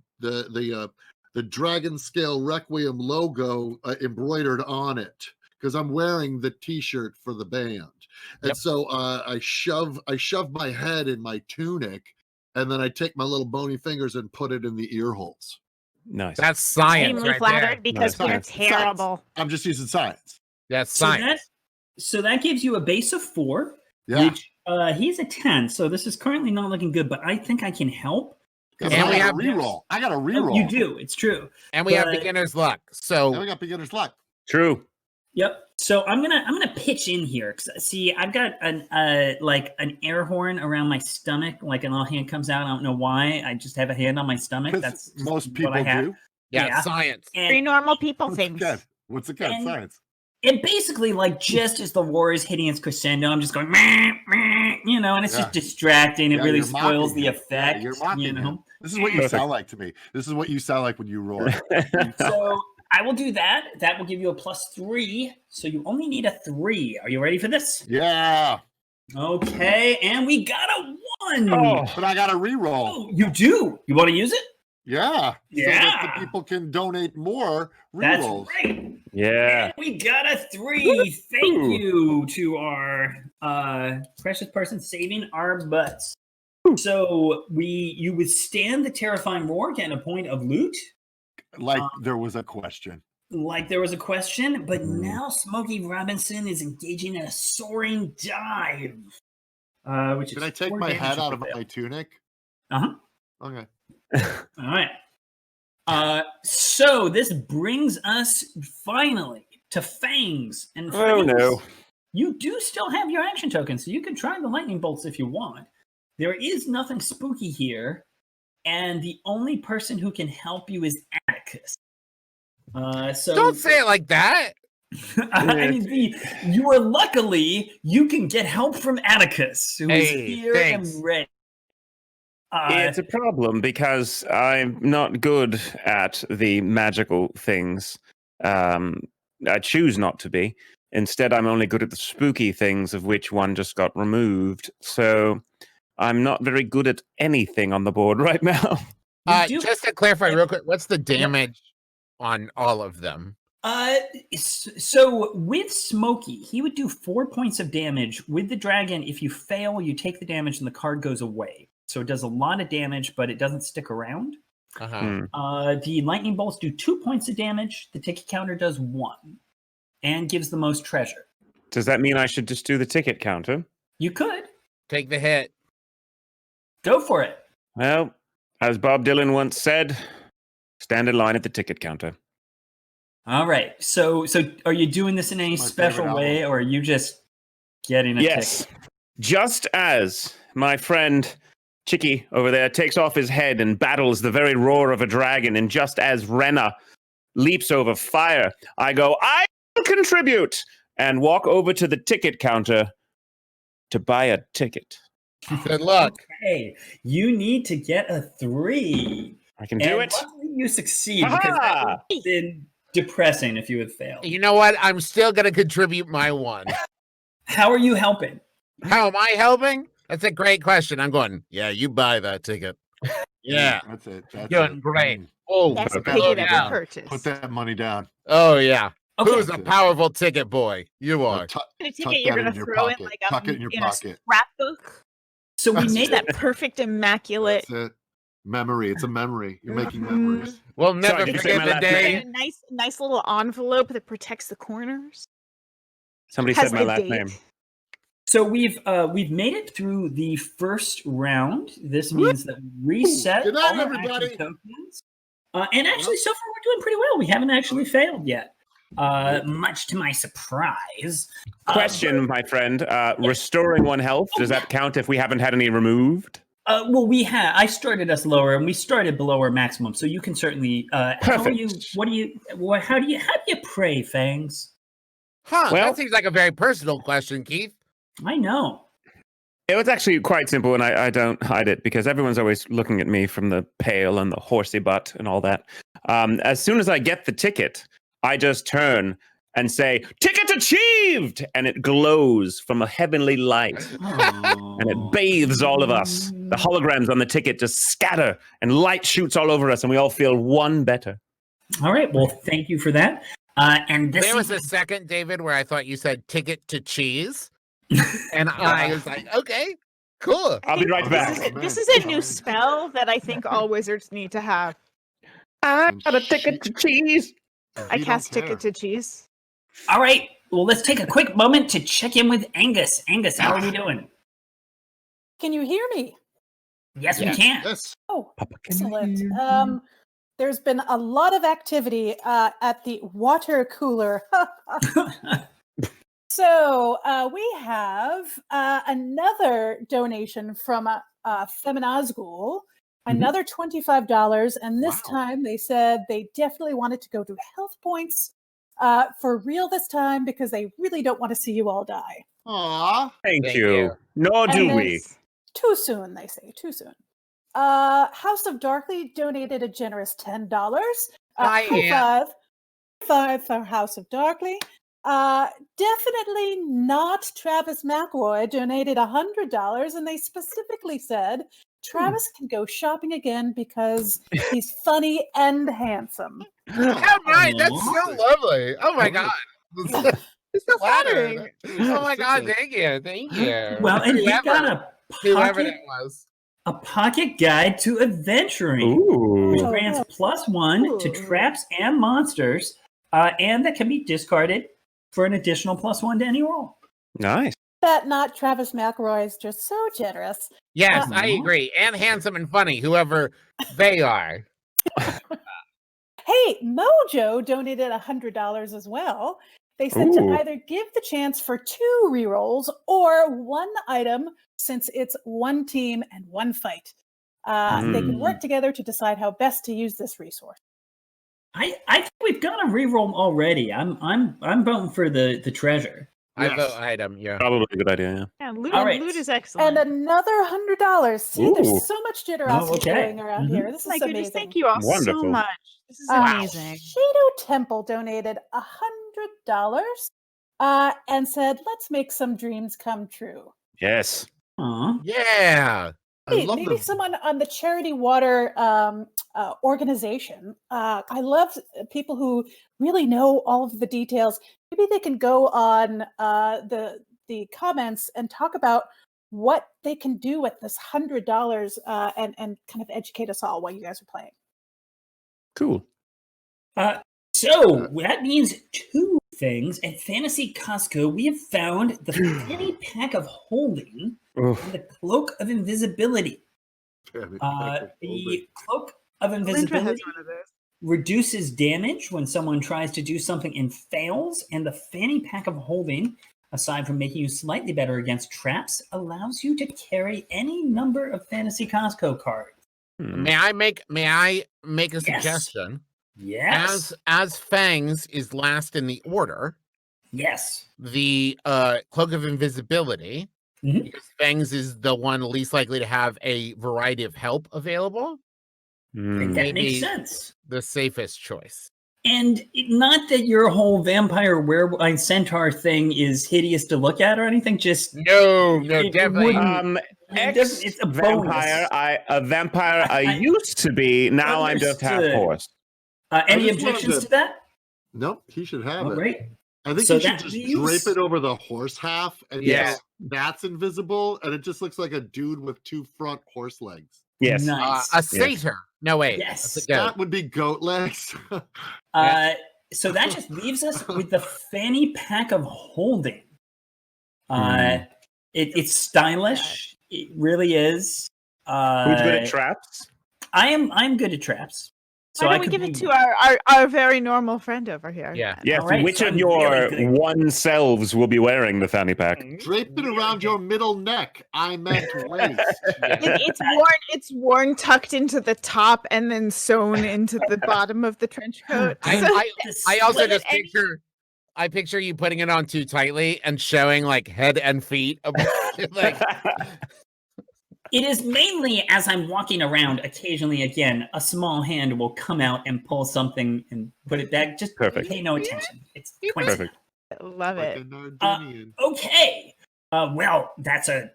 dragon scale requiem logo embroidered on it, because I'm wearing the t-shirt for the band. And Yep. so I shove my head in my tunic, and then I take my little bony fingers and put it in the ear holes. Nice. That's science Extremely right flattered there. because Nice. we're Science. terrible. I'm just using science. That's So science. that gives you a base of 4, Yeah. which he's a 10. So this is currently not looking good, but I think I can help. Because And I we got have a reroll. I got a Oh, reroll. you do. It's true. And we have but- beginner's luck. And So we got beginner's luck. True. Yep. So I'm gonna pitch in here. 'Cause, see, I've got an air horn around my stomach. Like an all hand comes out. I don't know why. I just have a hand on my stomach. Because That's just most what people I have. do. yeah, science. Very And normal people What's things. good? What's it good? And- Science. it basically, like, just as the war is hitting its crescendo, I'm just going, meh, meh, and it's Yeah. just distracting. It Yeah, really you're spoils mocking the him. Yeah, effect. you're mocking know. him. This is what you Perfect. sound like to me. This is what you sound like when you roar. So I will do that. That will give you a +3. So you only need a 3. Are you ready for this? Yeah. Okay, and we got a 1. Oh, But I got to re-roll. Oh, you do? You want to use it? Yeah. So that Yeah. the people can donate more That's re-rolls. right. yeah. And we got a 3. Thank Woo. you to our precious person saving our butts. So you withstand the terrifying roar, getting a point of loot. Like there was a question. Like there was a question, but Mhm. now Smokey Robinson is engaging in a soaring dive. Which Can is I take 4 my damage head if out you of fail. my tunic? Uh-huh. Okay. All right. So this brings us finally to Fangs. And Oh, Fangs, no. you do still have your action token, so you can try the lightning bolts if you want. There is nothing spooky here, and the only person who can help you is Atticus. So Don't say it like that. I mean, you are luckily you can get help from Atticus, who is Hey, here thanks. and ready. It's a problem because I'm not good at the magical things. I choose not to be. Instead, I'm only good at the spooky things, of which one just got removed. So I'm not very good at anything on the board right now. You do- Just to clarify real quick, what's the damage on all of them? So with Smokey, he would do 4 points of damage. With the dragon, if you fail, you take the damage and the card goes away. So it does a lot of damage, but it doesn't stick around. Uh-huh. The lightning bolts do 2 points of damage. The ticket counter does 1 and gives the most treasure. Does that mean I should just do the ticket counter? You could Take the hit. go for it. Well, as Bob Dylan once said, stand in line at the ticket counter. All right. So are you doing this in any My special favorite way, album. or are you just getting a Yes. ticket? Just as my friend Chicky over there takes off his head and battles the very roar of a dragon, and just as Renna leaps over fire, I go, I will contribute, and walk over to the ticket counter to buy a ticket. Good luck. Okay. You need to get a 3. I can do it. Luckily you succeed, because that Ha-ha! would have been depressing if you had failed. You know what? I'm still going to contribute my 1. How are you helping? How am I helping? That's a great question. I'm going, yeah, you buy that ticket. Yeah. That's it. That's Doing it. great. Mm. Oh, That's perfect. paid Put at yeah. the purchase. Put that money down. Oh, yeah. Okay. Who's a powerful ticket boy? You are. Tuck The tuck ticket you're that gonna in your throw in pocket. like Tuck it in your a pocket. scrapbook. So we That's made That it. perfect, immaculate. That's it. Memory. It's a memory. You're making Mhm. memories. We'll never can you say forget my the last day. name? A nice little envelope that protects the corners. Somebody Has said my the last date. name. So we've made it through the first round. This means that we reset Good night, all our everybody. action tokens. And actually, so far we're doing pretty well. We haven't actually failed yet, much to my surprise. Question, my friend. Restoring 1 health, does that count if we haven't had any removed? Well, we had. I started us lower, and we started below our maximum. So you can certainly. How are you? Perfect. What do you? How do you pray, Fangs? Huh, Well- that seems like a very personal question, Keith. I know. It was actually quite simple, and I don't hide it because everyone's always looking at me from the pail and the horsey butt and all that. As soon as I get the ticket, I just turn and say, "Ticket achieved!" And it glows from a heavenly light, and it bathes all of us. The holograms on the ticket just scatter, and light shoots all over us, and we all feel one better. All right. Well, thank you for that. And this There was a is- second, David, where I thought you said ticket to cheese. And I was like, okay, cool. I'll be right Okay. back. This is a new spell that I think all wizards need to have. I got a ticket to cheese. I You don't cast care. ticket to cheese. all right. Well, let's take a quick moment to check in with Angus. Angus, how are we doing? Can you hear me? Yes, we can. Yes. Oh, excellent. There's been a lot of activity at the water cooler. So we have another donation from Feminazgul, another $25, and this time they said they definitely wanted to go to health points for real this time because they really don't want to see you all die. Aw. Thank Thank you. you. Nor And do then we. too soon, they say, too soon. House of Darkly donated a generous $10. Hi, High Ann. five for House of Darkly. Definitely not Travis McElroy donated $100, and they specifically said Travis can go shopping again because he's funny and handsome. Yeah, right. That's Aw. so lovely. Oh my god. It's so flattering. flattering. Oh my god, thank you. Thank you. Well, and he got whoever a that was. pocket guide to adventuring, which Ooh. grants +1 to Ooh. traps and monsters, and that can be discarded for an additional +1 to any roll. Nice. That not Travis McElroy is just so generous. Yes, Uh, I agree. And handsome and funny, whoever they are. Hey, Mojo donated $100 as well. They said to Ooh. either give the chance for 2 rerolls or 1 item since it's 1 team and 1 fight. They can work together to decide how best to use this resource. I think we've got a reroll already. I'm voting for the treasure. I Yes. vote item, yeah. Probably a good idea, yeah. Yeah, loot, All right. loot is excellent. And another $100. See, Ooh. there's so much generosity okay. going around Mhm. here. This My is goodness, amazing. thank you all so Wonderful. much. This is Wow. amazing. Shadow Temple donated $100 and said, "Let's make some dreams come true." Yes. Aw. Yeah. I Hey, love maybe the someone on the Charity Water organization. I love people who really know all of the details. Maybe they can go on the comments and talk about what they can do with this $100 and kind of educate us all while you guys are playing. Cool. So that means 2 things. At Fantasy Costco, we have found the fanny pack of holding Oof. and the cloak of invisibility. Fanny pack of holding. The cloak of Lindra has invisibility one of those. reduces damage when someone tries to do something and fails, and the fanny pack of holding, aside from making you slightly better against traps, allows you to carry any number of Fantasy Costco cards. Hmm. May I make a suggestion? Yes. As Fangs is last in the order, Yes. the cloak of invisibility, Mhm. because Fangs is the one least likely to have a variety of help available, I think Hmm. that Maybe- makes sense. the safest choice. And not that your whole vampire werewolf centaur thing is hideous to look at or anything, just No, It definitely. wouldn't- Ex it's a vampire. bonus. A vampire I I used to be. Now I'm just half Understood. horse. Any just wanted objections to- to that? Nope, he should have All it. right. I think So you should that just leaves- drape it over the horse half, and Yeah. that's invisible, and it just looks like a dude with 2 front horse legs. Yes. Nice. A satyr. No, wait. Yes. That's a goat. That would be goat legs. So that just leaves us with the fanny pack of holding. It's stylish. It really is. Who's good at traps? I'm good at traps. So Why I don't we could give be- it to our very normal friend over here? Yeah. then? Yes. All right, Which so of I'm your really good. one selves will be wearing the fanny pack? Drape it around your middle neck. I meant waist. It's worn tucked into the top and then sewn into the bottom of the trench coat. I So- also But just any- picture you putting it on too tightly and showing like head and feet. Like, It is mainly as I'm walking around, occasionally, again, a small hand will come out and pull something and put it back. Just Perfect. pay no attention. It's Yeah. 20. Perfect. Love Like it. a Nardinian. Okay. Well, that's a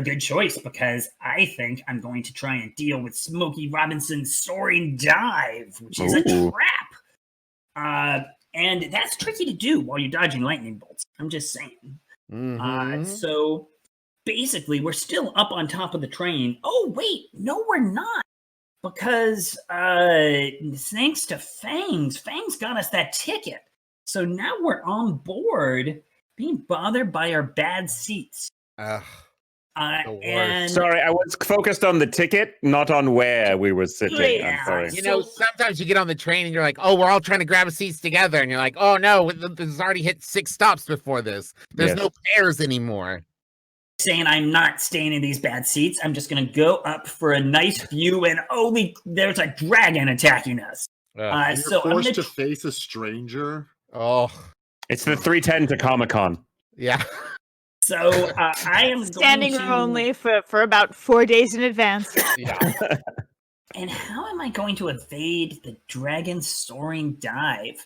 good choice because I think I'm going to try and deal with Smokey Robinson's soaring dive, which is a Ooh. trap. And that's tricky to do while you're dodging lightning bolts. I'm just saying. mhm. So basically, we're still up on top of the train. Oh wait, no, we're not, because thanks to Fangs got us that ticket. So now we're on board, being bothered by our bad seats. Ugh. The worst. And Sorry, I was focused on the ticket, not on where we were sitting. Yeah. I'm sorry. You know, sometimes you get on the train and you're like, oh, we're all trying to grab seats together. And you're like, oh, no, this has already hit 6 stops before this. There's Yes. no pairs anymore. saying I'm not staying in these bad seats. I'm just going to go up for a nice view, and there's a dragon attacking us. Ugh. So I'm Forced gonna to face a stranger. Oh, It's the 310 to Comic Con. yeah. So I am Standing going room to, only for about 4 days in advance. Yeah. And how am I going to evade the dragon soaring dive?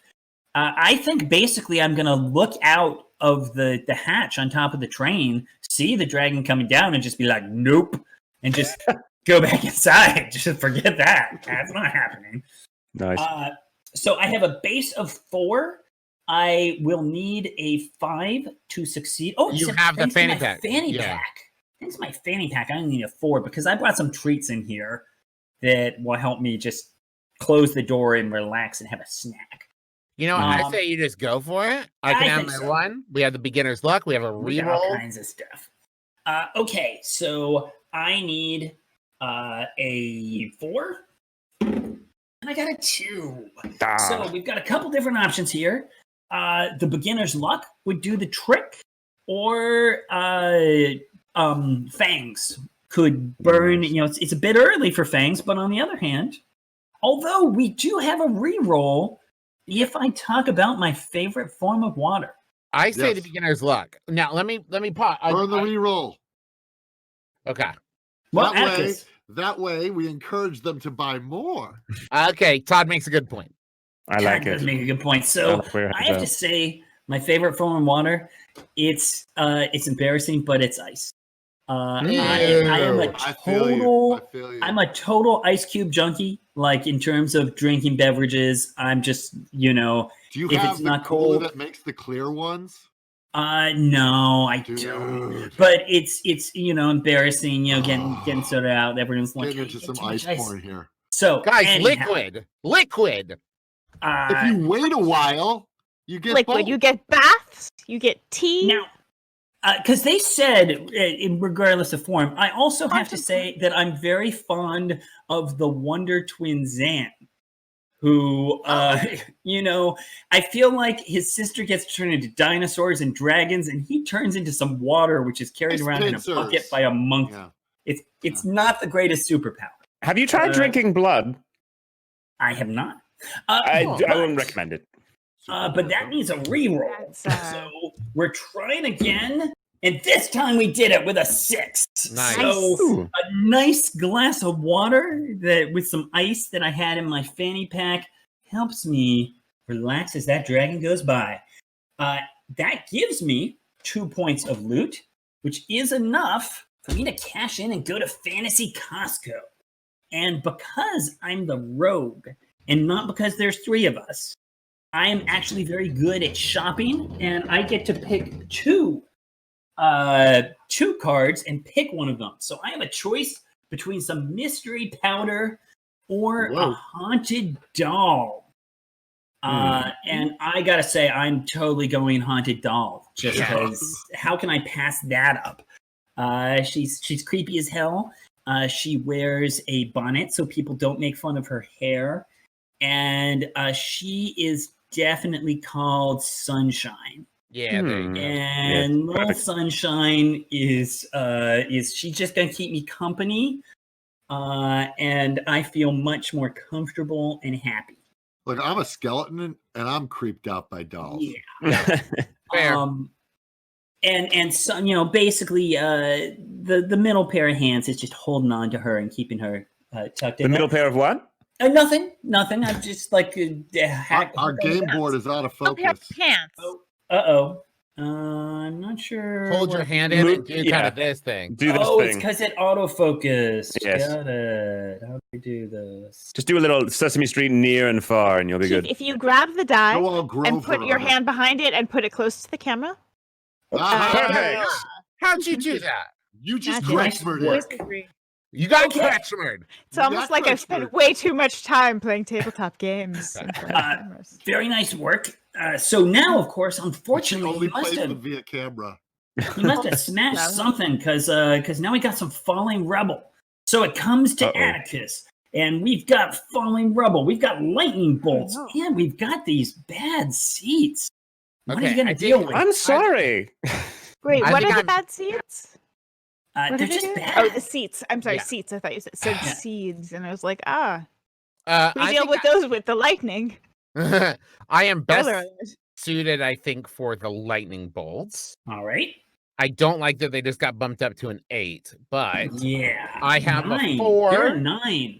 I think basically I'm going to look out of the hatch on top of the train, see the dragon coming down, and just be like, nope, and just go back inside. Just forget that. That's not happening. Nice. So I have a base of 4. I will need a 5 to succeed. Oh, You since have the thanks to fanny my pack. Fanny Yeah. pack. Thanks to my fanny pack, I only need a 4 because I brought some treats in here that will help me just close the door and relax and have a snack. You know, I Um, say you just go for it. I can I have think my so. 1. We have the beginner's luck. We have a We got all reroll. kinds of stuff. Okay, so I need a 4, and I got a 2. Ah. So we've got a couple different options here. The beginner's luck would do the trick, or Fangs could burn. Nice. You know, it's a bit early for Fangs, but on the other hand, although we do have a reroll, if I talk about my favorite form of water. I say the Yes. beginner's luck. Now let me pause. Burn the reroll. Okay. Well, That way, Atticus, that way we encourage them to buy more. Okay. Todd makes a good point. I like that does it. make a good point. I So like where I it's have to at. say, my favorite form of water, it's embarrassing, but it's ice. I am a Ew. I feel you. total I feel you. I'm a total ice cube junkie. Like in terms of drinking beverages, I'm just, Do you if have it's the not cooler cold- that makes the clear ones? no, I don't. Dude. But it's embarrassing, getting soda out. Everyone's like, Getting "Hey, into get some too much ice porn here. So Guys, anyhow, liquid. If you wait a while, you get Liquid. both. You get baths. You get tea. now, because they said, regardless of form, I also have to say that I'm very fond of the Wonder Twin Zan, who, I feel like his sister gets turned into dinosaurs and dragons, and he turns into some water, which is carried Ice around in a pincers. bucket by a monkey. Yeah. It's not the greatest superpower. Have you tried drinking blood? I have not. I but- wouldn't recommend it. But that needs a reroll. That's, So we're trying again, and this time we did it with a 6. Nice. So Ooh. a nice glass of water that with some ice that I had in my fanny pack helps me relax as that dragon goes by. That gives me 2 points of loot, which is enough for me to cash in and go to Fantasy Costco. And because I'm the rogue, and not because there's 3 of us, I am actually very good at shopping, and I get to pick two cards and pick one of them. So I have a choice between some mystery powder or a Whoa. haunted doll. And I gotta say, I'm totally going haunted doll, just because. How can I pass that up? She's creepy as hell. She wears a bonnet so people don't make fun of her hair, and she is definitely called Sunshine. Yeah, there you go. And little perfect. Sunshine is she's just gonna keep me company, and I feel much more comfortable and happy. Look, I'm a skeleton and I'm creeped out by dolls. Yeah. Fair. And so, basically, the middle pair of hands is just holding on to her and keeping her tucked in. The middle pair of what? Nothing. I'm just like Our game board is out of Oh, we have focus. pants. Uh-oh. I'm not sure. Hold your what- hand in and do Yeah. kind of this thing. Do this Oh, it's thing. because it autofocused. Yes. Got it. How do we do this? Just do a little Sesame Street near and far, and you'll be Keith, good. if you grab the die Go all Grover and put your on it. hand behind it and put it close to the camera. Ah, Perfect. How'd you do that? You just Magic. Nice Kretschmered work. it. You got Okay. Kretschmered. It's almost like I've spent way too much time playing tabletop games. in front of cameras. Very nice work. So now, of course, She unfortunately, only you must plays have them via camera. smashed something because now we got some falling rubble. So it comes to Uh-oh. Atticus, and we've got falling rubble, we've got lightning bolts, no. and we've got these bad seats. What are Okay, you gonna I deal think- with? I'm sorry. Wait, I what think are the I'm- bad seeds? What They're did I just do? bad. Oh, the seats. I'm sorry, Yeah. seats. I thought you said Yeah. seeds, and I was like, we I deal think with those with the lightning. I am best Spoiler alert. suited, I think, for the lightning bolts. All right. I don't like that they just got bumped up to an 8, but Yeah. I have a 9. 4. You're a 9.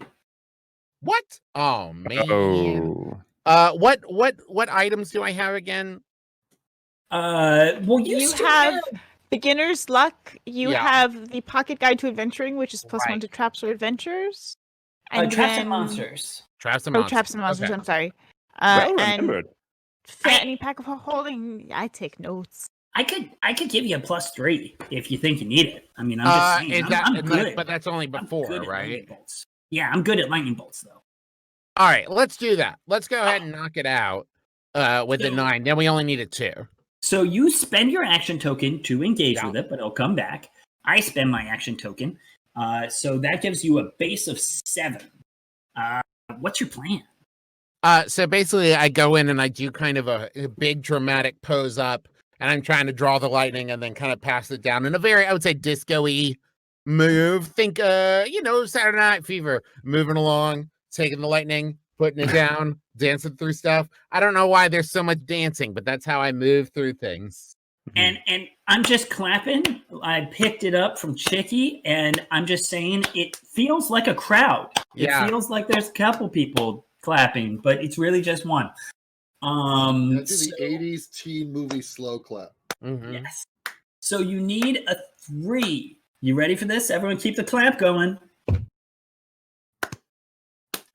what? Oh man. Oh. What items do I have again? Well, You still have beginner's luck. You Yeah. have the pocket guide to adventuring, which is +1 Right. to traps or adventures. traps and then- monsters. Traps and Oh, monsters. traps and monsters. Okay. I'm sorry. Well And remembered. fanny pack of holding. I take notes. I could give you a +3 if you think you need it. I mean, I'm just saying. Is I'm that? good. But that's only I'm before, good at lightning right? bolts. Yeah, I'm good at lightning bolts though. All right, let's do that. Let's go ahead and knock it out with a 9. Then we only need a 2. So you spend your action token to engage Yeah. with it, but it'll come back. I spend my action token, so that gives you a base of 7. What's your plan? So basically, I go in and I do kind of a big dramatic pose up, and I'm trying to draw the lightning and then kind of pass it down in a very, I would say, disco-y move. Think, Saturday Night Fever, moving along, taking the lightning, putting it down, dancing through stuff. I don't know why there's so much dancing, but that's how I move through things. And I'm just clapping. I picked it up from Chicky, and I'm just saying it feels like a crowd. Yeah. It feels like there's a couple people clapping, but it's really just one. That's So- the 80s teen movie slow clap. Mhm. Yes. So you need a 3. You ready for this? Everyone keep the clap going.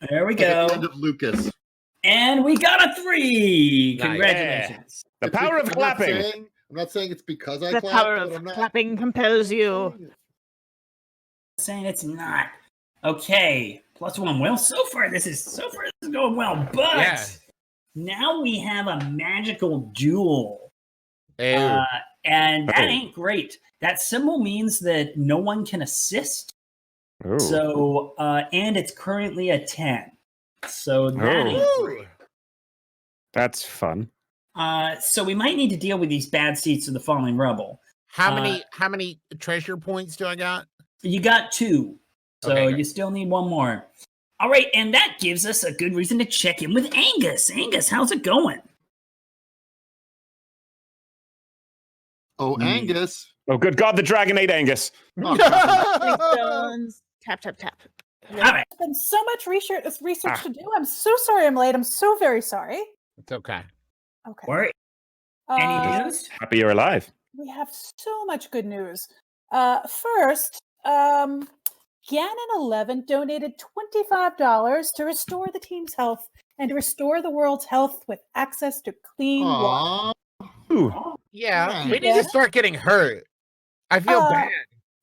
There we Like at go. the end of Lucas. And we got a 3. Nice. Congratulations. The It's power of because- clapping. I'm not saying it's because I The clap, power but of I'm not clapping compels you. saying it. Saying it's not. Okay. +1. Well, so far this is going well, but Yeah. now we have a magical duel. Ew. And that Oh. ain't great. That symbol means that no one can assist. Ooh. So, and it's currently a 10. So that Oh. ain't great. That's fun. So we might need to deal with these bad seats of the falling rubble. How many treasure points do I got? You got 2, so Okay, great. you still need 1 more. All right, and that gives us a good reason to check in with Angus. Angus, how's it going? Oh, Hmm. Angus. Oh, good God, the dragon ate Angus. Oh, Stones. Tap, tap, tap. All right. There's been so much research Ah. to do. I'm so sorry I'm late. I'm so very sorry. It's okay. Okay. All right. Any Uh, news? Happy you're alive. we have so much good news. First, Gannon11 donated $25 to restore the team's health and to restore the world's health with access to clean water. aw. Ooh. Yeah, we Right. need to start getting hurt. I feel Uh,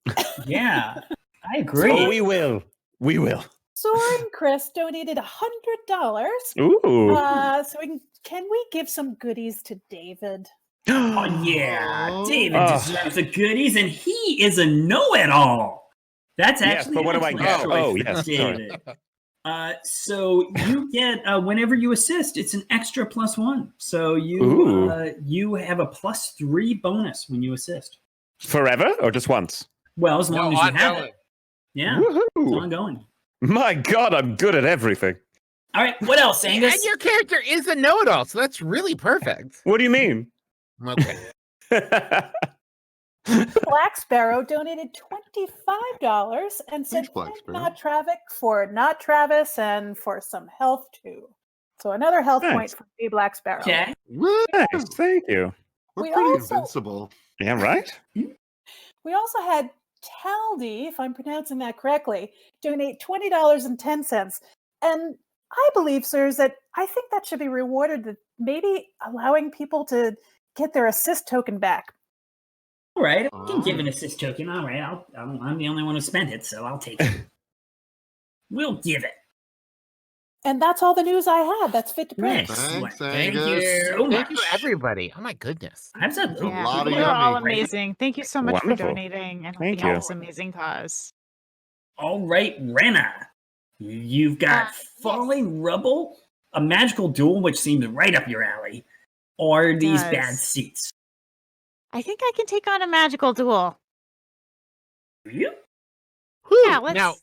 bad. Yeah, I agree. Oh, we will. We will. Soren Chris donated $100. Ooh. So can we give some goodies to David? Oh, yeah, Oh. David Oh. deserves the goodies, and he is a know-it-all. That's Yes, actually but what do I an get? excellent Oh, choice yes, for sorry. David. So you get whenever you assist, it's an extra +1. So you have a +3 bonus when you assist. Forever or just once? Well, as long No, as you have ongoing. it. Yeah, it's Woohoo. ongoing. My God, I'm good at everything. All right, what else, Angus? And your character is a know-it-all, so that's really perfect. What do you mean? Okay. Black Sparrow donated $25 and said Thanks, Black thank Sparrow. Not Travic for not Travis and for some health too. So another health point Thanks. for A Black Sparrow. Okay. Woo! Nice, thank you. We're We pretty also- invincible. Yeah, right? We also had Taldy, if I'm pronouncing that correctly, donate $20.10. And I believe, sirs, that I think that should be rewarded with maybe allowing people to get their assist token back. All right, I can give an assist token. All right, I'm the only one who spent it, so I'll take it. We'll give it. And that's all the news I had. That's fit to print. Excellent. Thanks, Thank Angus. you so Thank you, much. everybody. Oh my goodness. Absolutely. Yeah. lot of You're all yummy. amazing. Thank you so much Wonderful. for donating and Thank helping out you. this amazing cause. All right, Renna. You've got Yes. Falling Rubble, a magical duel, which seems right up your alley, or these bad Does. seats. I think I can take on a magical duel. Do you? Whew. Yeah, let's Now,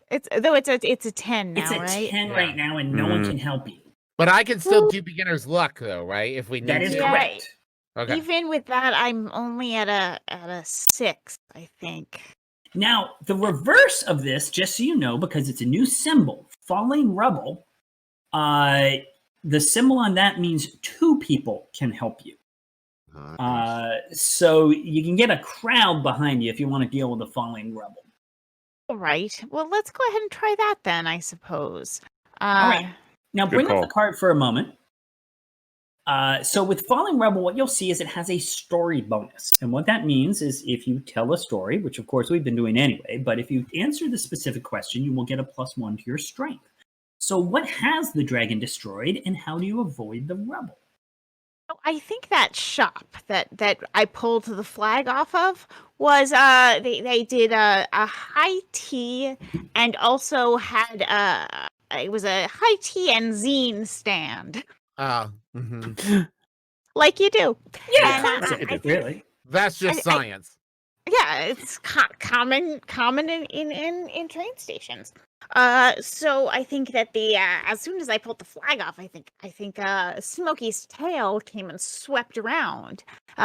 it's a 10 now, It's a right? 10 Yeah. right now, and no one Mm. can help you. but I can still do beginner's luck, though, right? If we need That is to. Yeah. correct. Okay. Even with that, I'm only at a 6, I think. Now, the reverse of this, just so you know, because it's a new symbol, Falling Rubble, The symbol on that means 2 people can help you. Nice. So you can get a crowd behind you if you want to deal with the falling rebel. All right. Well, let's go ahead and try that then, I suppose. All right. Now Good bring up call. the card for a moment. So with Falling Rebel, what you'll see is it has a story bonus. And what that means is if you tell a story, which of course we've been doing anyway, but if you answer the specific question, you will get a +1 to your strength. So what has the dragon destroyed and how do you avoid the rebel? I think that shop that I pulled the flag off of was they did a high tea and also had it was a high tea and zine stand like you do. Yeah, And, classic, I think- really. That's just science. Yeah, it's common in train stations. So I think that the as soon as I pulled the flag off, I think Smokey's tail came and swept around,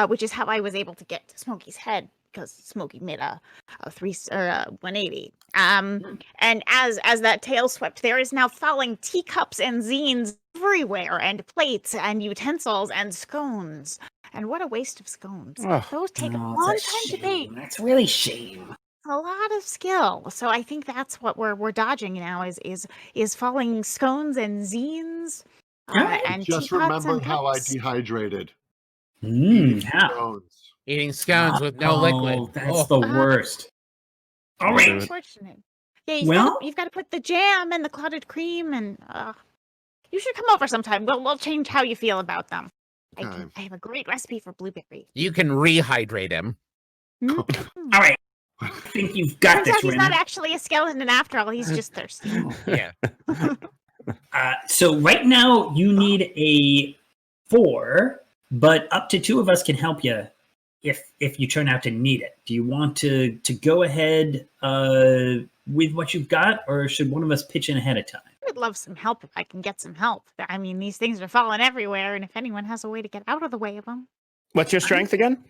which is how I was able to get to Smokey's head because Smokey made a 180. And as that tail swept, there is now falling teacups and zines everywhere, and plates and utensils and scones. And what a waste of scones. Oh, Those take a Oh, long it's time to bake. That's really shame. A lot of skill. So I think that's what we're dodging now is falling scones and zines. Alright. And Just teapots remembered and how I cups. dehydrated. How? Stones. Eating scones with no liquid. That's Oh. the worst. All I'll right. do it. Unfortunate. Yeah, you've got to put the jam and the clotted cream and you should come over sometime. We'll change how you feel about them. Okay. I have a great recipe for blueberry. You can rehydrate him. All right. I think you've got Turns out this, he's not Rena. actually a skeleton after all. He's just thirsty. Yeah. So right now you need a 4, but up to 2 of us can help you if you turn out to need it. Do you want to go ahead with what you've got, or should one of us pitch in ahead of time? I would love some help if I can get some help. I mean, these things are falling everywhere, and if anyone has a way to get out of the way of them. What's your strength again?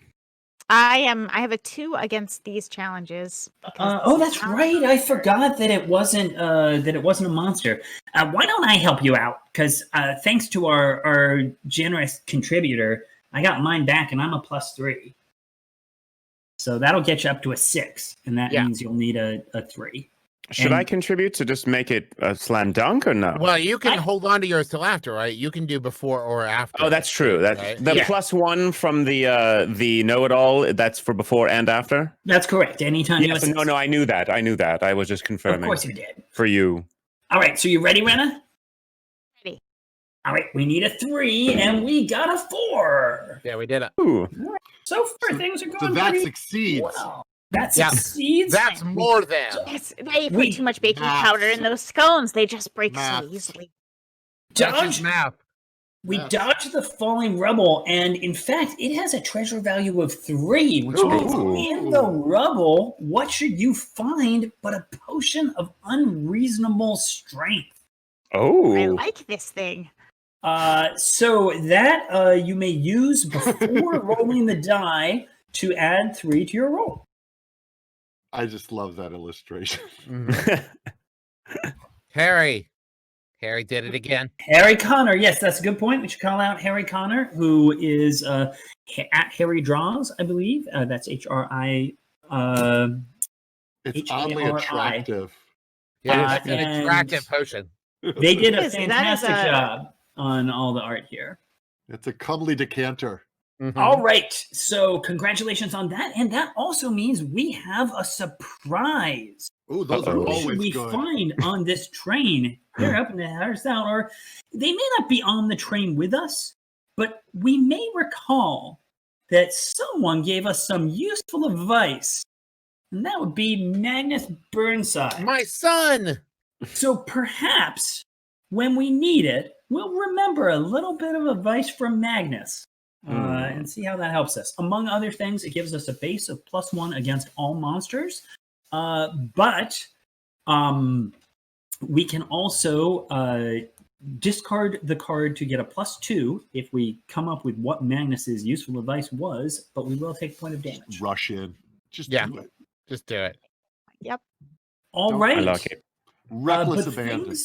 I have a 2 against these challenges. because Oh, this is that's not- right. I forgot that it wasn't a monster. Why don't I help you out? Because thanks to our generous contributor, I got mine back, and I'm a +3. So that'll get you up to a 6, and that Yeah. means you'll need a 3. Should I contribute to just make it a slam dunk or no? Well, you can I- hold on to yours till after, right? You can do before or after. Oh, that's true. That Right? the Yeah. +1 from the know-it-all. That's for before and after. That's correct. Anytime you Yes. assist. No. I knew that. I was just Of confirming course you did. for you. All right, so you ready, Rena? Ready. All right, we need a 3, and we got a 4. Yeah, we did it. Ooh. So far, things are So going that pretty succeeds. well. That Yeah. succeeds. That's more than. Yes, they We- put too much baking Math. powder in those scones. They just break Math. so easily. That's Dodge. just math. We Yes. dodged the falling rebel, and in fact, it has a treasure value of 3, which means Ooh. in the rubble, what should you find but a potion of unreasonable strength? I Oh. like this thing. So that you may use before rolling the die to add 3 to your roll. I just love that illustration. Harry. Harry did it again. Harry Connor, yes, that's a good point. We should call out Harry Connor, who is at Harry Draws, I believe. That's HRI. It's oddly HARI. attractive. Yeah, it's an and- attractive potion. They did a That is fantastic a- job on all the art here. It's a comely decanter. Mhm. All right, so congratulations on that, and that also means we have a surprise. Ooh, those Uh-oh. are Who should always we good. find on this train? They're helping to help us out, or they may not be on the train with us, but we may recall that someone gave us some useful advice, and that would be Magnus Burnside. My son. So perhaps when we need it, we'll remember a little bit of advice from Magnus and see how that helps us. Among other things, it gives us a base of +1 against all monsters, but we can also discard the card to get a +2 if we come up with what Magnus's useful advice was, but we will take a point of damage. Rush in. Just Yeah. do it. Just do it. All Don't- right. I like it. Reckless but abandon.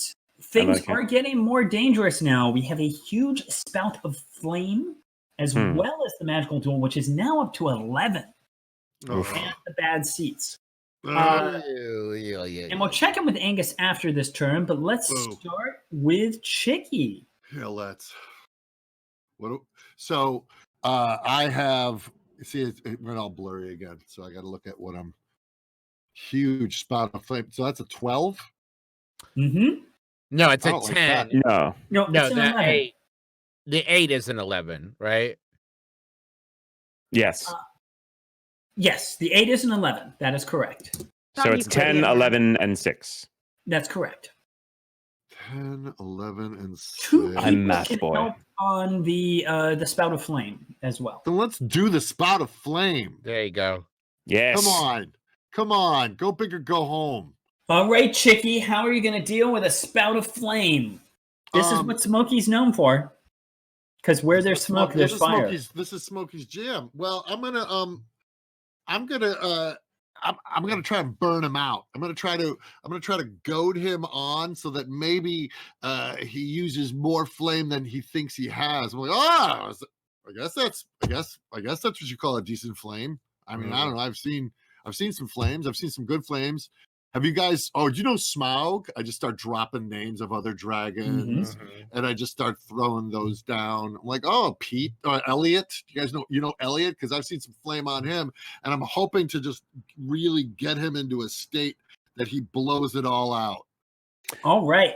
things like it. are getting more dangerous now. We have a huge spout of flame, as well as the magical duel, which is now up to 11. Oof. And the bad seats. Uh, And we'll check in with Angus after this turn, but let's start with Chicky. yeah, let's. So I have. See, it went all blurry again. So I got to look at what I'm. Huge spout of flame. So that's a 12. Mm-hmm. No, it's I a don't like 10. that. No, No, it's an the 11. 8. The 8 is an 11, right? Yes. Yes, the 8 is an 11. That is correct. So Thought it's you put it 10, in there. 11, and 6. That's correct. 10, 11, and 6. Two I'm people math can boy. help on the spout of flame as well. Then let's do the spout of flame. There you go. Yes. Come on. Go big or go home. All right, Chicky, how are you going to deal with a spout of flame? This is what Smokey's known for. Because where there's smoke, there's fire. This is Smokey's jam. Well, I'm gonna try and burn him out. I'm gonna try to goad him on so that maybe he uses more flame than he thinks he has. I'm like, I guess that's what you call a decent flame. I mean, I don't know. I've seen some flames. I've seen some good flames. Have you guys? Oh, do you know Smaug? I just start dropping names of other dragons, and I just start throwing those down. I'm like, oh, Pete or Elliot. You guys know Elliot because I've seen some flame on him, and I'm hoping to just really get him into a state that he blows it all out. All right.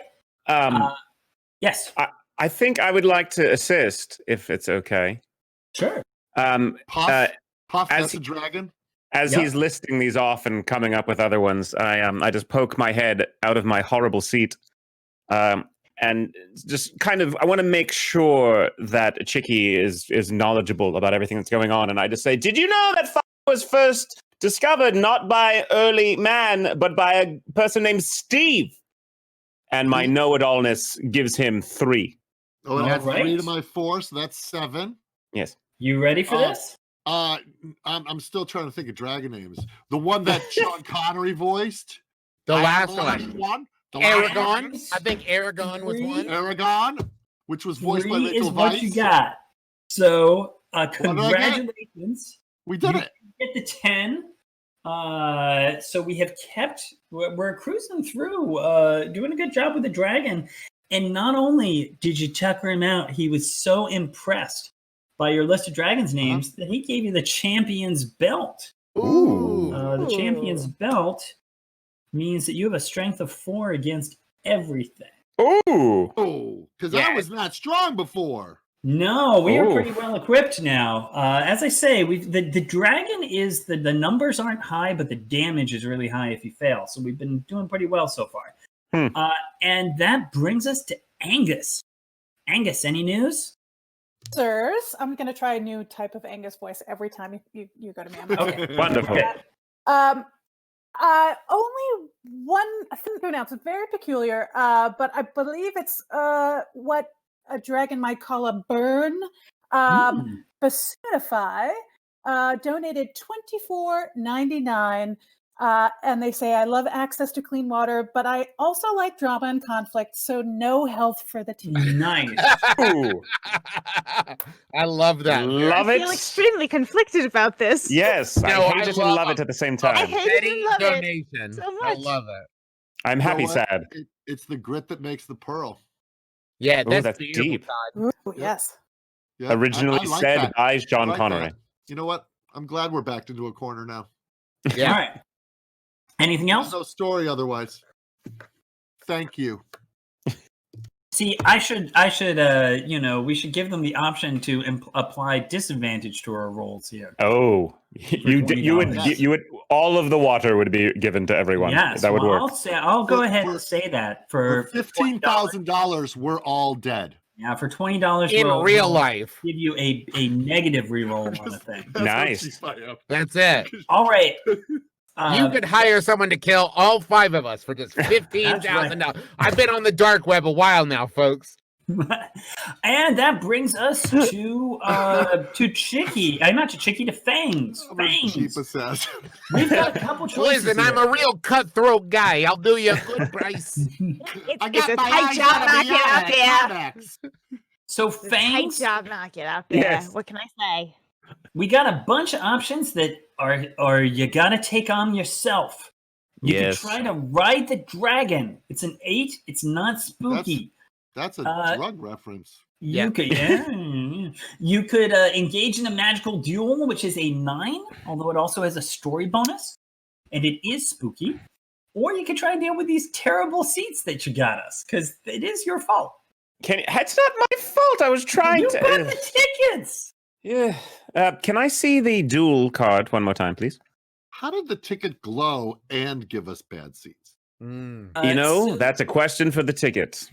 Yes. I think I would like to assist if it's okay. Sure. Puff, as that's he- a dragon. As Yep. he's listing these off and coming up with other ones, I just poke my head out of my horrible seat, and just kind of I want to make sure that Chicky is knowledgeable about everything that's going on, and I just say, "Did you know that fire was first discovered not by early man, but by a person named Steve?" And my know-it-allness gives him 3. Oh, and All that's 3 right. to my 4, so that's 7. Yes. You ready for this? I'm still trying to think of dragon names. The one that Sean Connery voiced. The I last have one. The last Aragon. one. I think Aragon was one. Aragon, which was voiced by 3 Rachel is what Weisz. you got. So, did I get? congratulations. We did You it. Get the 10. So we have we're cruising through, doing a good job with the dragon. And not only did you tucker him out, he was so impressed by your list of dragons names that he gave you the champion's belt. Ooh. The champion's belt means that you have a strength of 4 against everything. Ooh. Oh, because Yeah. I was not strong before. No, we are Ooh. pretty well equipped now. As I say, the dragon is the numbers aren't high, but the damage is really high if you fail. So we've been doing pretty well so far. And that brings us to Angus. Angus, any news? Sirs, I'm going to try a new type of Angus voice every time you go to me. Okay. Wonderful. Only one thing to announce. It's very peculiar, but I believe it's what a dragon might call a burn. Personify donated $24.99. And they say, I love access to clean water, but I also like drama and conflict, so no health for the team. Nice. Ooh. I love that. Love I feel it. extremely conflicted about this. Yes. No, I hate I it and love- love it at the same I time. hate it Steady and love it donation. so I much. love it. I'm You know happy what? sad. It's the grit that makes the pearl. Yeah, Ooh, that's, that's beautiful, deep. Todd. Ooh, yes. Yeah, Originally I like said that. by I Sean like Connery. that. You know what? I'm glad we're backed into a corner now. Yeah. All right. Anything There's else? no story otherwise. Thank you. See, I should, we should give them the option to apply disadvantage to our rolls here. Oh, you $20. would all of the water would be given to everyone. Yes, That would well, work. I'll go For- ahead for- and say that For for $15,000, we're all dead. Yeah, for $20 In real life. give you a negative reroll on a thing. That's how Nice. cheap I am. That's it. All right. You could hire someone to kill all 5 of us for just $15,000. I've been on the dark web a while now, folks. And that brings us to Chicky. Not to Chicky, to Fangs. I'm a cheap Fangs. assassin. We've got a couple choices. Listen, I'm here. a real cutthroat guy. I'll do you a good price. It's a tight job knocking out there. So It's a tight Fangs, job knocking out there. Yes. What can I say? we got a bunch of options that are you gotta take on yourself. You Yes. can try to ride the dragon. It's an 8. It's not spooky. That's a drug reference. You could, you could engage in a magical duel, which is a 9, although it also has a story bonus, and it is spooky. Or you could try and deal with these terrible seats that you got us, because it is your fault. It's not my fault. I was trying You to. bought the tickets. Yeah. Can I see the duel card one more time, please? How did the ticket glow and give us bad seats? So- That's a question for the ticket.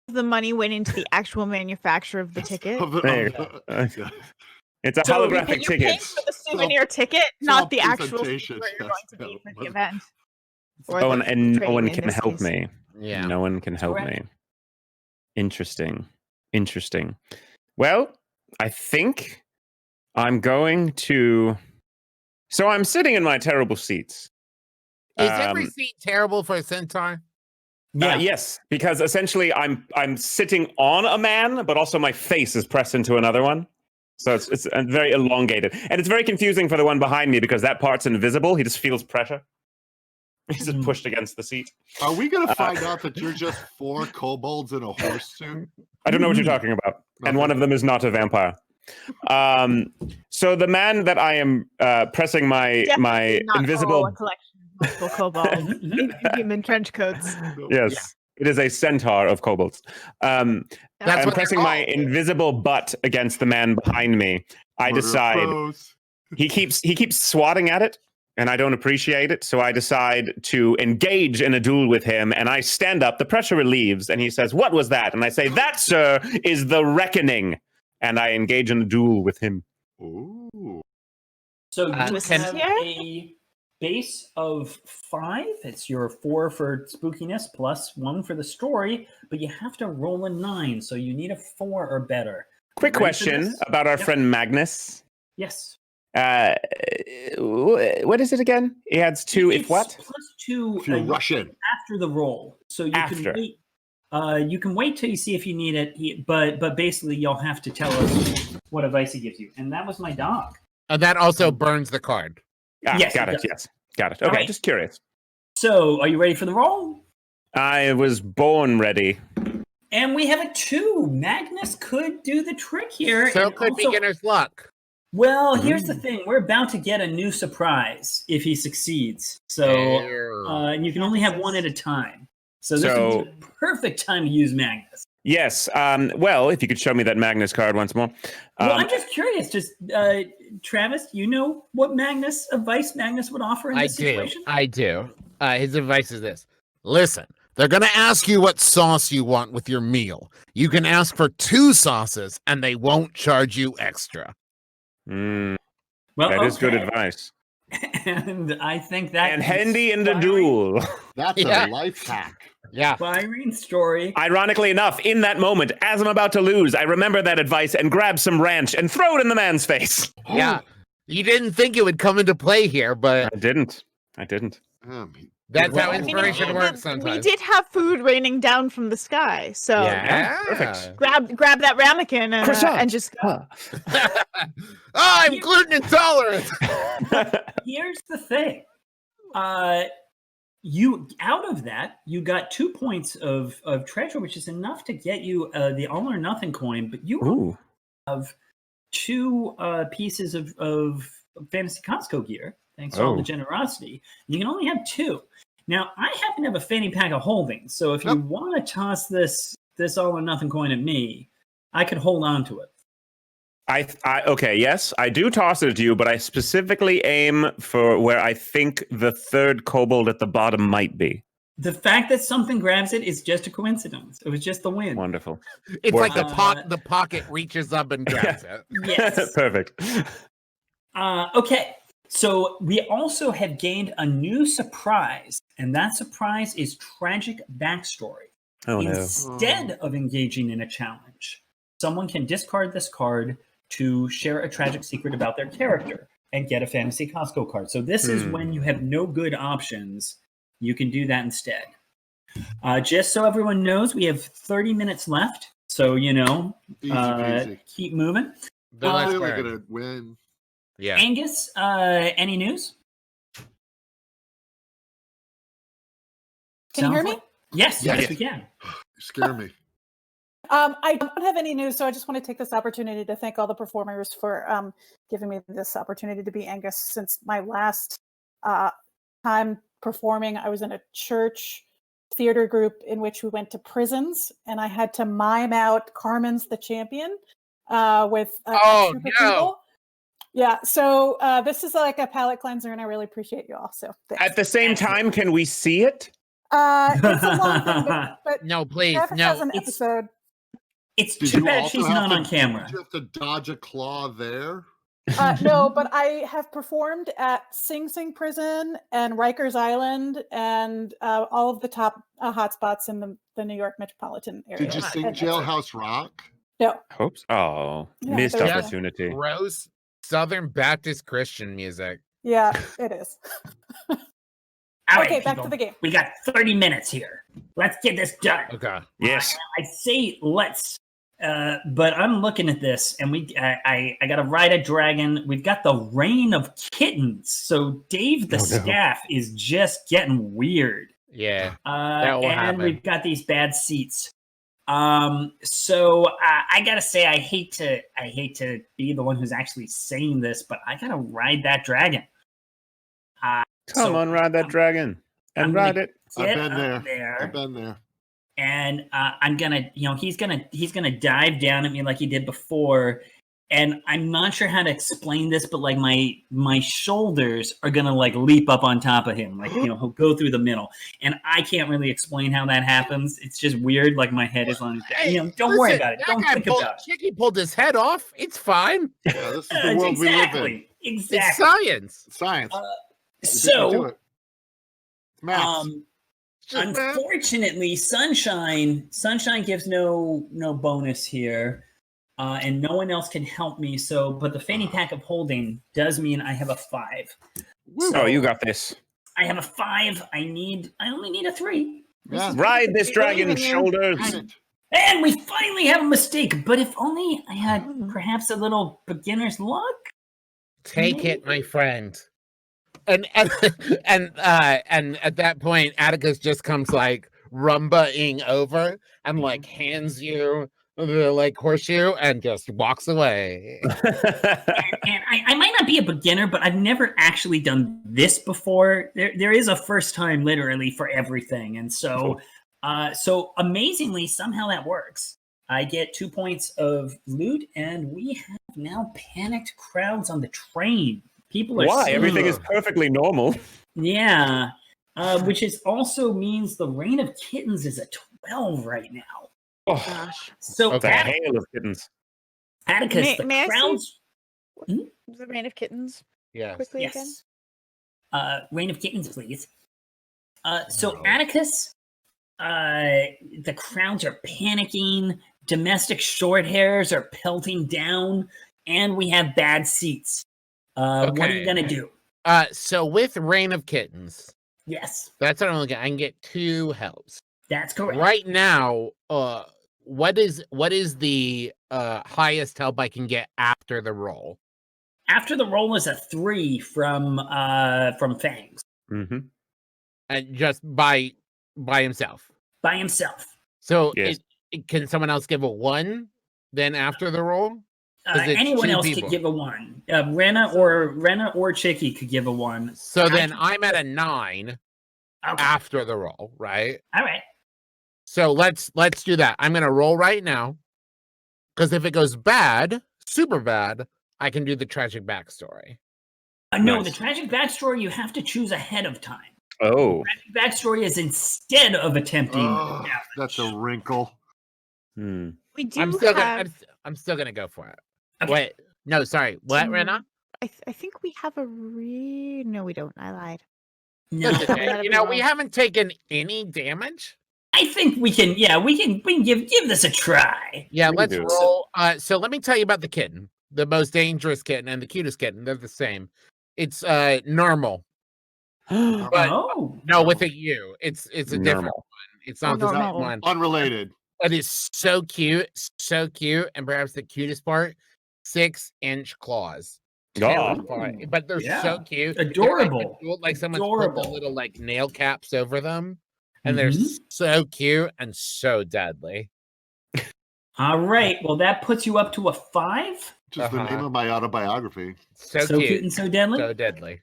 The money went into the actual manufacturer of the ticket. There you go. Yeah. It's a So holographic You're paying ticket. for the souvenir ticket, not the actual seat presentation, where you're yes, going to be for no. the event. Or Oh, the and no train one in can this help case. me. Yeah. No one can help Correct. me. Interesting. Well, I think I'm going to. So I'm sitting in my terrible seats. Is every seat terrible for a centaur? Yes, because essentially I'm sitting on a man, but also my face is pressed into another one. So it's very elongated. And it's very confusing for the one behind me because that part's invisible. He just feels pressure. He's just pushed against the seat. Are we going to find out that you're just 4 kobolds in a horse suit? I don't know what you're talking about. And one of them is not a vampire. So the man that I am pressing my Definitely not invisible... all a collection of multiple kobolds in human trench coats. Yes, it is a centaur of kobolds. That's I'm what pressing they're my called. invisible butt against the man behind me. I Murder decide crows. he keeps swatting at it, and I don't appreciate it. So I decide to engage in a duel with him, and I stand up. The pressure relieves, and he says, "What was that?" And I say, "That, sir, is the reckoning." And I engage in a duel with him. Ooh. So you can- have a base of 5. It's your 4 for spookiness plus 1 for the story, but you have to roll a 9, so you need a 4 or better. Quick Ready for question this? about our Yep. friend Magnus. Yes. What is it again? He adds 2 if It's what? Plus 2 If you rush in. after the roll, so you After. can wait. You can wait till you see if you need it, but basically you'll have to tell us what advice he gives you, and that was my dog. And that also burns the card. Yes, Got it it. does. Yes, got it. Okay, Alright. just curious. So, are you ready for the roll? I was born ready. And we have a 2. Magnus could do the trick here. So and could also- beginner's luck. Well, here's the thing: we're about to get a new surprise if he succeeds. So, and you can only have one at a time. So this would be the perfect time to use Magnus. Yes. Well, if you could show me that Magnus card once more. Well, I'm just curious. Just Travis, you know what advice Magnus would offer in this situation? I do. His advice is this. Listen, they're going to ask you what sauce you want with your meal. You can ask for 2 sauces and they won't charge you extra. Well, that is good okay. advice. And I think that And handy in the duel. That's Yeah. a life hack. Yeah. inspiring story. Ironically enough, in that moment, as I'm about to lose, I remember that advice and grab some ranch and throw it in the man's face. Yeah. You didn't think it would come into play here, but I didn't. that's how Well, I mean, inspiration it- works We sometimes. did have food raining down from the sky, so Yeah. Perfect. grab that ramekin Croissant. and just go. I'm gluten intolerant. Here's the thing. You out of that, you got 2 points of treasure, which is enough to get you the all or nothing coin, but you Ooh. have 2 pieces of fantasy Costco gear, thanks to all the Oh. generosity. You can only have 2. Now, I happen to have a fanny pack of holdings, so if you Yep. want to toss this all or nothing coin at me, I could hold on to it. Okay, yes, I do toss it at you, but I specifically aim for where I think the 3rd kobold at the bottom might be. The fact that something grabs it is just a coincidence. It was just the wind. Wonderful. It's like the Uh, the pocket reaches up and grabs it. Yes. Perfect. Okay. So we also have gained a new surprise, and that surprise is tragic backstory. Oh no. Instead of engaging in a challenge, someone can discard this card to share a tragic secret about their character and get a fantasy Costco card. So this is when you have no good options. You can do that instead. Just so everyone knows, we have 30 minutes left. So, Easy peasy. keep moving. Then let's Clearly go. gonna win. Yeah. Angus, any news? Can you hear Sounds me? like- Yes, Yes. yes, we can. You scare me. I don't have any news, so I just want to take this opportunity to thank all the performers for giving me this opportunity to be Angus. Since my last time performing, I was in a church theater group in which we went to prisons, and I had to mime out Carmen's the Champion with a troop of people. Yeah, so this is like a palate cleanser, and I really appreciate you all. So thanks. At the same time, can we see it? It's a long thing, but No, please, Travis no. has an It's- episode. It's Did too you bad also she's have not on camera. Did you have to dodge a claw there? No, but I have performed at Sing Sing Prison and Rikers Island and all of the top hotspots in the New York metropolitan area. Did you sing And that's it. Jailhouse Rock? No. Hopes. Oh, Yeah, missed there's- opportunity. Gross Southern Baptist Christian music. Yeah, it is. All Okay, right, back people. to the game. We got 30 minutes here. Let's get this done. Okay. Yes. I say let's, but I'm looking at this, and I got to ride a dragon. We've got the Reign of Kittens. So Dave the Oh, no. staff is just getting weird. Yeah. And will happen. we've got these bad seats. So I gotta say, I hate to be the one who's actually saying this, but I gotta ride that dragon. Come on, ride that dragon and I'm ride gonna it. I've get been up there. I've been there. and I'm gonna, he's gonna dive down at me like he did before, and I'm not sure how to explain this, but like my shoulders are gonna like leap up on top of him, like he'll go through the middle, and I can't really explain how that happens. It's just weird, like my head is on. Don't worry about it. Don't think about it. Chicky pulled his head off. It's fine. Yeah, this is the world we live in. It's Exactly. science. Science. You do So, it. It's maths. It's just math. unfortunately, Sunshine gives no bonus here, and no one else can help me. So, but the fanny pack of holding does mean I have a 5. Woo. Oh, you got this. I have a 5. I only need a 3. Yeah. Ride this dragon's shoulders. And we finally have a mistake. But if only I had perhaps a little beginner's luck. Take it, my friend. And at that point, Atticus just comes like rumbaing over and like hands you the like horseshoe and just walks away. And I might not be a beginner, but I've never actually done this before. There is a first time literally for everything. And so so amazingly, somehow that works. I get 2 points of loot, and we have now panicked crowds on the train. People are Why? Everything is perfectly normal. Yeah. Which is also means the Reign of Kittens is a 12 right now. Oh, Gosh. So Okay. a hail of kittens. Atticus, the May I see- crowds. The Reign of Kittens. Yes. Quickly again. Yes. Reign of Kittens, please. So No. Atticus, the crowds are panicking. Domestic short hairs are pelting down, and we have bad seats. What are Okay. you gonna do? So with Reign of Kittens, Yes, that's what I'm looking at. I can get 2 helps. that's correct. Right now, what is the highest help I can get after the roll? After the roll is a 3 from Fangs Mm-hmm. And just by himself. by himself. So Yes. can someone else give a 1 then after the roll? 'Cause it's Anyone 2 else people. could give a 1. Rena or Chicky could give a 1. So I then can- I'm at a 9 Okay. after the roll, right? All right. So let's do that. I'm gonna roll right now. Because if it goes bad, super bad, I can do the tragic backstory. No, Nice. the tragic backstory you have to choose ahead of time. Oh. Tragic backstory is instead of attempting. Oh, damage. that's a wrinkle. Hmm. We do I'm still have. I'm still gonna go for it. Okay. Wait, no, sorry. What, Rena? I think we have a No, we don't. I lied. No. That's okay. That'd You be know, we wrong. haven't taken any damage. I think we can. Yeah, we can give this a try. Yeah, We can let's do it. roll. So let me tell you about the kitten, the most dangerous kitten and the cutest kitten. They're the same. It's normal, but Oh, no, with a U. It's a different Normal. one. It's not the normal. same one. Unrelated. But it's so cute, and perhaps the cutest part, 6-inch claws. Oh, Terrifying, but they're yeah. so cute. They're Adorable. like someone's put the Adorable. little like nail caps over them, and they're Mhm. so cute and so deadly. All right. Well, that puts you up to a 5. Which is the name of my autobiography. So, So cute, cute and so deadly. so deadly.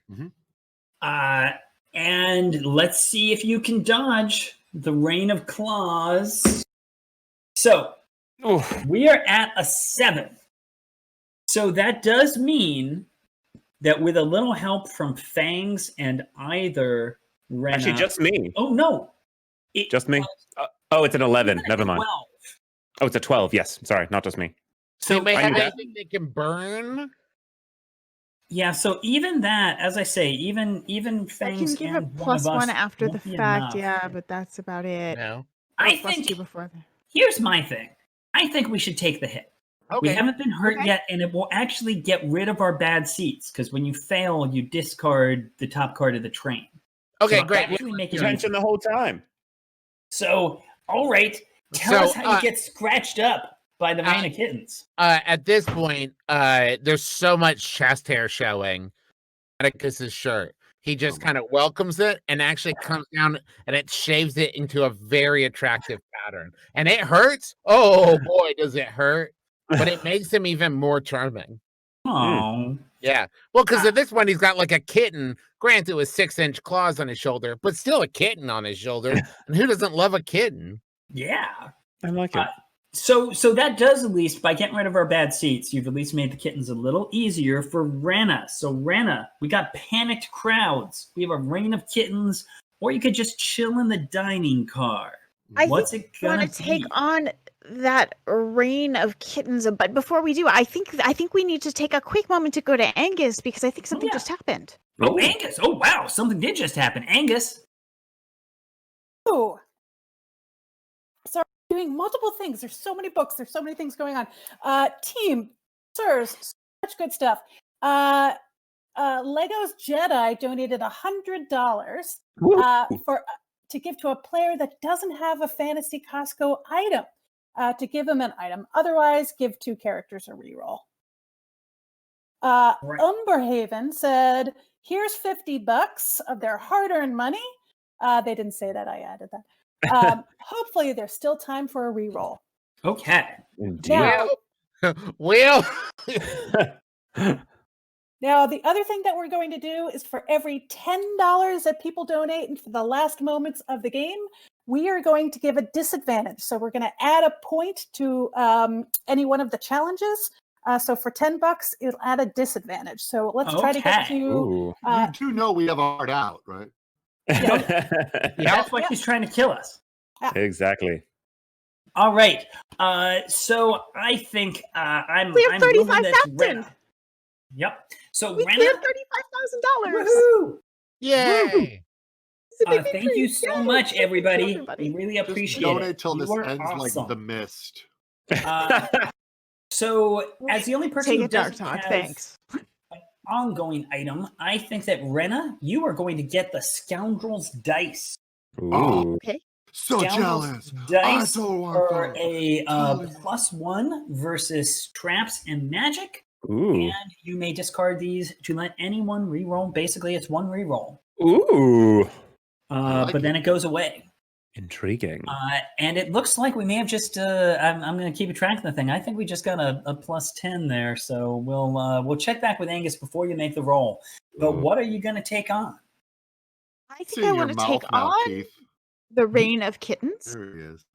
And let's see if you can dodge the rain of claws. So we are at a 7. So that does mean that with a little help from Fangs and either Rena. actually, just me. Oh no. Just me. Oh, it's an 11. Even at Never mind. 12. Oh, it's a 12. Yes. Sorry, not just me. So they I have knew that. anything they can burn? Yeah, so even that, as I say, even I Fangs can give and a +1 one of us after the won't be fact, enough. yeah, but that's about it. No. I Or think +2 before that. here's my thing. I think we should take the hit. We Okay. haven't been hurt Okay. yet, and it will actually get rid of our bad seats because when you fail, you discard the top card of the train. Okay, So great. actually make it Tension easy. the whole time. So, all right, tell us So, how you get scratched up by the rain of kittens. At this point, there's so much chest hair showing. Atticus's shirt. He just kind of welcomes it and actually comes down and it shaves it into a very attractive pattern. And it hurts. Oh boy, does it hurt! But it makes him even more charming. Oh, Yeah. Well, because at this point he's got like a kitten. Granted, with 6-inch claws on his shoulder, but still a kitten on his shoulder. And who doesn't love a kitten? yeah. I like it. So that does, at least by getting rid of our bad seats, you've at least made the kittens a little easier for Rena. So Rena, we got panicked crowds. We have a rain of kittens, or you could just chill in the dining car. I What's it gonna want to take be? on that rain of kittens, but before we do, I think we need to take a quick moment to go to Angus because I think something yeah. just happened. Oh, Angus! Oh, wow! Something did just happen. Angus. Oh, sorry, doing multiple things. There's so many books. There's so many things going on. Team, sirs, so much good stuff. Legos Jedi donated $100 to give to a player that doesn't have a Fantasy Costco item. To give them an item. Otherwise, give 2 characters a reroll. Umberhaven said, "Here's $50 of their hard-earned money." They didn't say that. I added that. Hopefully, there's still time for a reroll. Okay. Indeed. Now, Well, now, the other thing that we're going to do is for every $10 that people donate for the last moments of the game, we are going to give a disadvantage. So we're going to add a point to any one of the challenges. So for $10, it'll add a disadvantage. So let's try to get to. Ooh. You do know we have a hard out, right? That's why she's trying to kill us. Exactly. All right. So I think I'm. We have I'm moving this 35,000. Rena. Yep. So We Rena. cleared $35,000. Woohoo! yay. Thank you so much, everybody. We really Just appreciate donate it. till You this are ends awesome. like the mist. So, as the only person Take who it, Dark doesn't Talk. have Thanks. an ongoing item, I think that Rena, you are going to get the Scoundrel's Dice. Ooh. So Scoundrel's jealous. I Dice so want are that. a Totally. +1 versus traps and magic. Ooh. And you may discard these to let anyone reroll. Basically, it's one reroll. Ooh. like But then it goes away. Intriguing. And it looks like we may have just. I'm going to keep a track of the thing. I think we just got a +10 there. So we'll check back with Angus before you make the roll. But Ooh. what are you going to take on? I See think I your want to mouth take now, on Keith. the rain of kittens, There he is.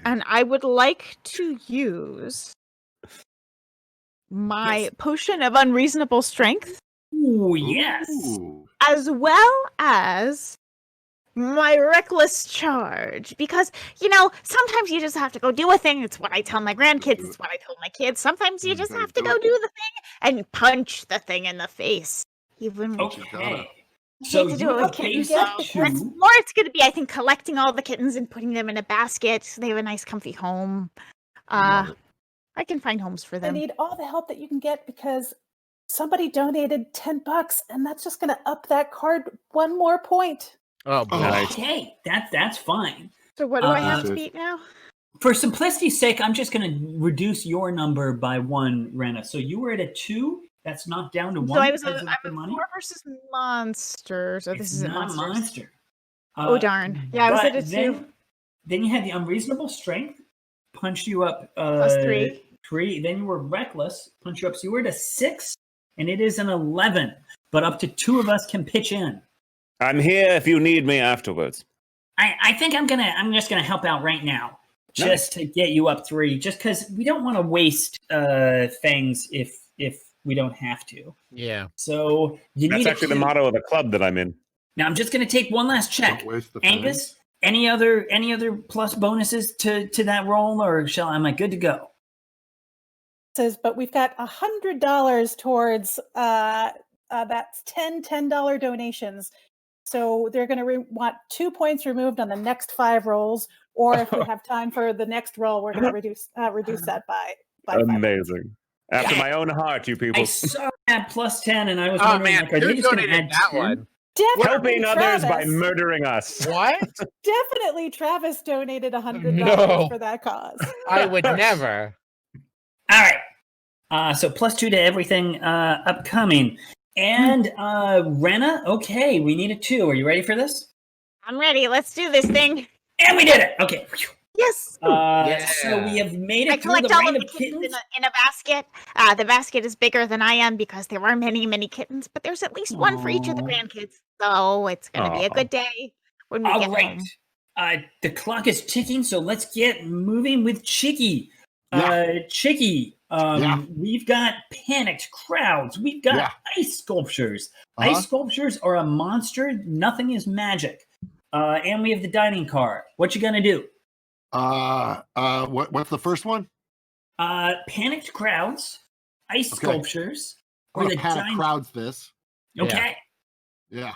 and I would like to use my Yes. potion of unreasonable strength, Ooh, yes. Ooh. as well as my reckless charge, because sometimes you just have to go do a thing. It's what I tell my grandkids, it's what I tell my kids. Sometimes you just have to go do the thing and punch the thing in the face, even when Okay. So hate to you do it with have kittens. base though. two. It's more. It's going to be, I think, collecting all the kittens and putting them in a basket so they have a nice, comfy home. Love it. I can find homes for I them. need all the help that you can get because somebody donated $10, and that's just going to up that card one more point. Oh boy. Nice. Okay, that's fine. So what do I have Uh, to beat now? For simplicity's sake, I'm just going to reduce your number by 1, Rena. So you were at a 2. That's knocked down to 1 So I was because a, of I'm the a money. 4 versus monsters. Oh, It's this isn't not a monsters. monster. Oh darn! Yeah, I was but at a 2 then you had the unreasonable strength, punched you up plus 3. 3. Then you were reckless, punched you up. So you were at a 6, and it is an 11. But up to 2 of us can pitch in. I'm here if you need me afterwards. I think I'm just gonna help out right now, just to get you up 3, just because we don't want to waste things if we don't have to. Yeah. So you That's need actually the a 2. motto of the club that I'm in. Now I'm just gonna take one last check. Don't waste the fun. Angus, any other plus bonuses to that roll, or am I good to go? Says, but we've got $100 towards that's $10 donations. So they're going to want 2 points removed on the next 5 rolls, or if we have time for the next roll, we're going to reduce that by 5 points. Amazing. After my own heart, you people. I saw that plus 10, and I was Oh wondering, man, like, are who they just going to donated add that 10? one? Definitely Helping others by Travis. murdering us. What? Definitely Travis donated $100 No. for that cause. I would never. All right. So plus 2 to everything upcoming. And Rena, okay, we need a 2. Are you ready for this? I'm ready. Let's do this thing. And we did it. Okay. Yes. So we have made I it through the collect all rain of of the kittens kittens. in a basket. The basket is bigger than I am because there are many, many kittens, but there's at least one for each of the Aw. grandkids. So it's going to be a Aw. good day when we All get right. home. The clock is ticking, so let's get moving with Chicky. Yeah. Chicky, Yeah. we've got panicked crowds. We've got Yeah. ice sculptures. Uh-huh. Ice sculptures are a monster. Nothing is magic. And we have the dining car. What you gonna do? What's the first one? Panicked crowds, ice Okay. sculptures, I'm or gonna the panic dining. crowds this. Okay. Yeah.